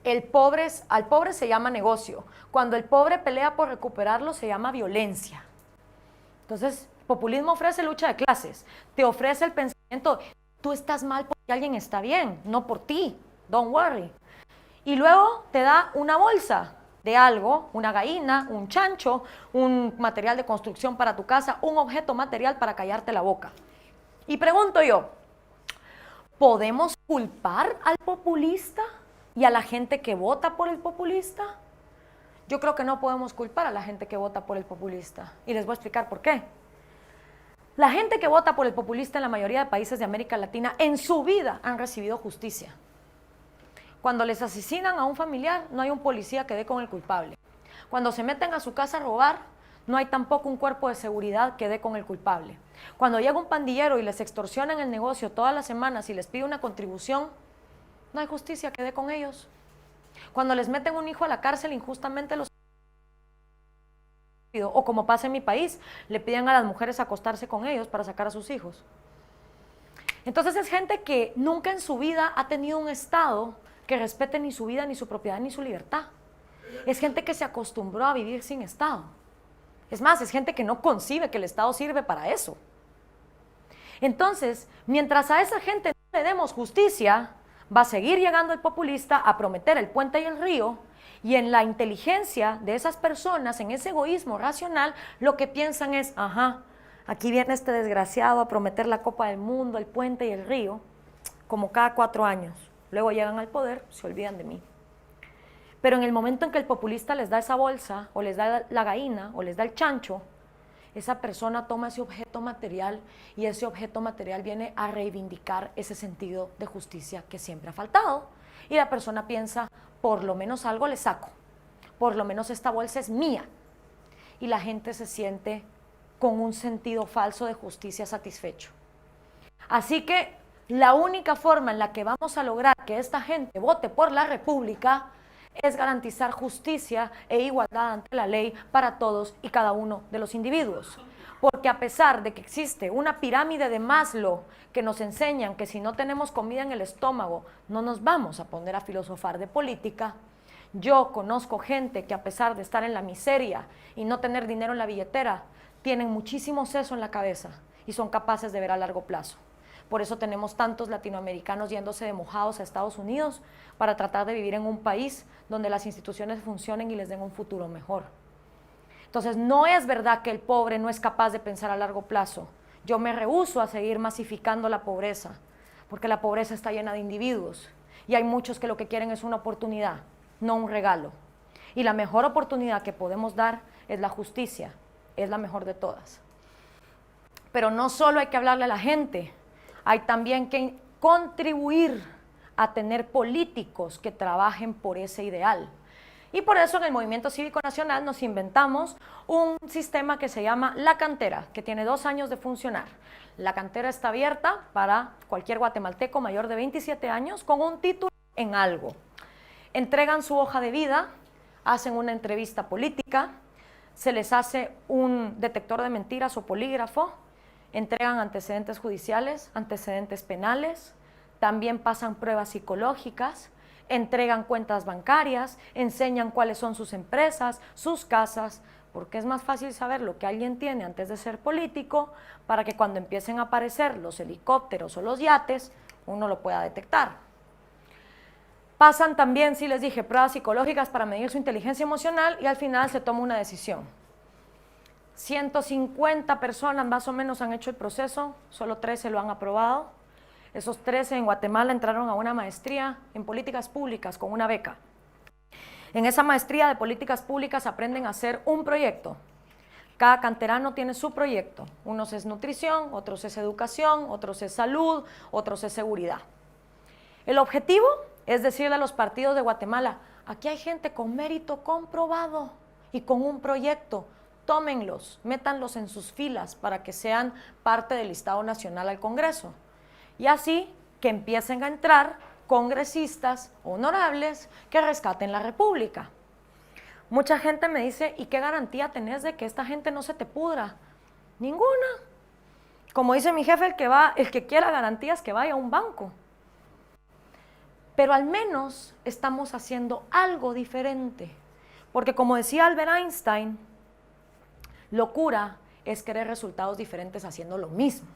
Speaker 1: al pobre se llama negocio, cuando el pobre pelea por recuperarlo se llama violencia. Entonces, populismo ofrece lucha de clases, te ofrece el pensamiento: tú estás mal porque alguien está bien, no por ti, don't worry. Y luego te da una bolsa de algo, una gallina, un chancho, un material de construcción para tu casa, un objeto material para callarte la boca. Y pregunto yo: ¿podemos culpar al populista y a la gente que vota por el populista? Yo creo que no podemos culpar a la gente que vota por el populista. Y les voy a explicar por qué. La gente que vota por el populista en la mayoría de países de América Latina en su vida han recibido justicia. Cuando les asesinan a un familiar, no hay un policía que dé con el culpable. Cuando se meten a su casa a robar, no hay tampoco un cuerpo de seguridad que dé con el culpable. Cuando llega un pandillero y les extorsiona en el negocio todas las semanas y les pide una contribución, no hay justicia que dé con ellos. Cuando les meten un hijo a la cárcel injustamente, o como pasa en mi país, le piden a las mujeres acostarse con ellos para sacar a sus hijos. Entonces es gente que nunca en su vida ha tenido un Estado que respete ni su vida, ni su propiedad, ni su libertad. Es gente que se acostumbró a vivir sin Estado. Es más, es gente que no concibe que el Estado sirve para eso. Entonces, mientras a esa gente no le demos justicia, va a seguir llegando el populista a prometer el puente y el río, y en la inteligencia de esas personas, en ese egoísmo racional, lo que piensan es, ajá, aquí viene este desgraciado a prometer la Copa del Mundo, el puente y el río, como cada 4 años. Luego llegan al poder, se olvidan de mí. Pero en el momento en que el populista les da esa bolsa, o les da la gallina, o les da el chancho, esa persona toma ese objeto material y ese objeto material viene a reivindicar ese sentido de justicia que siempre ha faltado. Y la persona piensa, por lo menos algo le saco, por lo menos esta bolsa es mía. Y la gente se siente con un sentido falso de justicia satisfecho. Así que la única forma en la que vamos a lograr que esta gente vote por la República es garantizar justicia e igualdad ante la ley para todos y cada uno de los individuos. Porque a pesar de que existe una pirámide de Maslow que nos enseñan que si no tenemos comida en el estómago no nos vamos a poner a filosofar de política, yo conozco gente que a pesar de estar en la miseria y no tener dinero en la billetera, tienen muchísimo seso en la cabeza y son capaces de ver a largo plazo. Por eso tenemos tantos latinoamericanos yéndose de mojados a Estados Unidos para tratar de vivir en un país donde las instituciones funcionen y les den un futuro mejor. Entonces, no es verdad que el pobre no es capaz de pensar a largo plazo. Yo me rehúso a seguir masificando la pobreza, porque la pobreza está llena de individuos y hay muchos que lo que quieren es una oportunidad, no un regalo. Y la mejor oportunidad que podemos dar es la justicia, es la mejor de todas. Pero no solo hay que hablarle a la gente, hay también que contribuir a tener políticos que trabajen por ese ideal. Y por eso en el Movimiento Cívico Nacional nos inventamos un sistema que se llama La Cantera, que tiene 2 años de funcionar. La Cantera está abierta para cualquier guatemalteco mayor de 27 años con un título en algo. Entregan su hoja de vida, hacen una entrevista política, se les hace un detector de mentiras o polígrafo, entregan antecedentes judiciales, antecedentes penales, también pasan pruebas psicológicas, entregan cuentas bancarias, enseñan cuáles son sus empresas, sus casas, porque es más fácil saber lo que alguien tiene antes de ser político, para que cuando empiecen a aparecer los helicópteros o los yates, uno lo pueda detectar. Pasan también, sí les dije, pruebas psicológicas para medir su inteligencia emocional y al final se toma una decisión. 150 personas más o menos han hecho el proceso, solo 13 lo han aprobado. Esos 13 en Guatemala entraron a una maestría en políticas públicas con una beca. En esa maestría de políticas públicas aprenden a hacer un proyecto. Cada canterano tiene su proyecto. Unos es nutrición, otros es educación, otros es salud, otros es seguridad. El objetivo es decirle a los partidos de Guatemala, aquí hay gente con mérito comprobado y con un proyecto. Tómenlos, métanlos en sus filas para que sean parte del listado nacional al Congreso. Y así que empiecen a entrar congresistas honorables que rescaten la República. Mucha gente me dice, ¿y qué garantía tenés de que esta gente no se te pudra? Ninguna. Como dice mi jefe, el que quiera garantías que vaya a un banco. Pero al menos estamos haciendo algo diferente. Porque como decía Albert Einstein, locura es querer resultados diferentes haciendo lo mismo.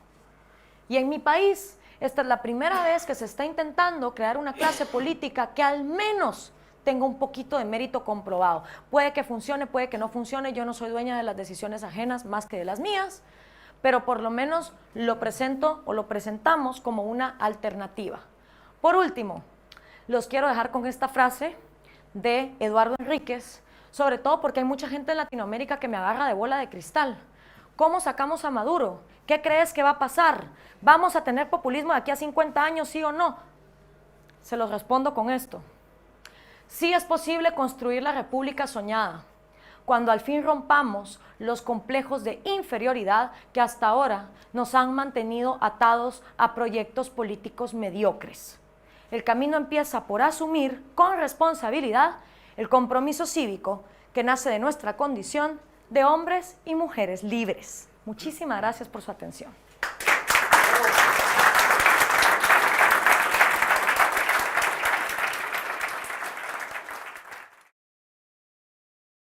Speaker 1: Y en mi país, esta es la primera vez que se está intentando crear una clase política que al menos tenga un poquito de mérito comprobado. Puede que funcione, puede que no funcione, yo no soy dueña de las decisiones ajenas más que de las mías, pero por lo menos lo presento o lo presentamos como una alternativa. Por último, los quiero dejar con esta frase de Eduardo Enríquez, sobre todo porque hay mucha gente en Latinoamérica que me agarra de bola de cristal. ¿Cómo sacamos a Maduro? ¿Qué crees que va a pasar? ¿Vamos a tener populismo de aquí a 50 años, sí o no? Se los respondo con esto. Sí es posible construir la república soñada, cuando al fin rompamos los complejos de inferioridad que hasta ahora nos han mantenido atados a proyectos políticos mediocres. El camino empieza por asumir con responsabilidad el compromiso cívico que nace de nuestra condición de hombres y mujeres libres. Muchísimas gracias por su atención.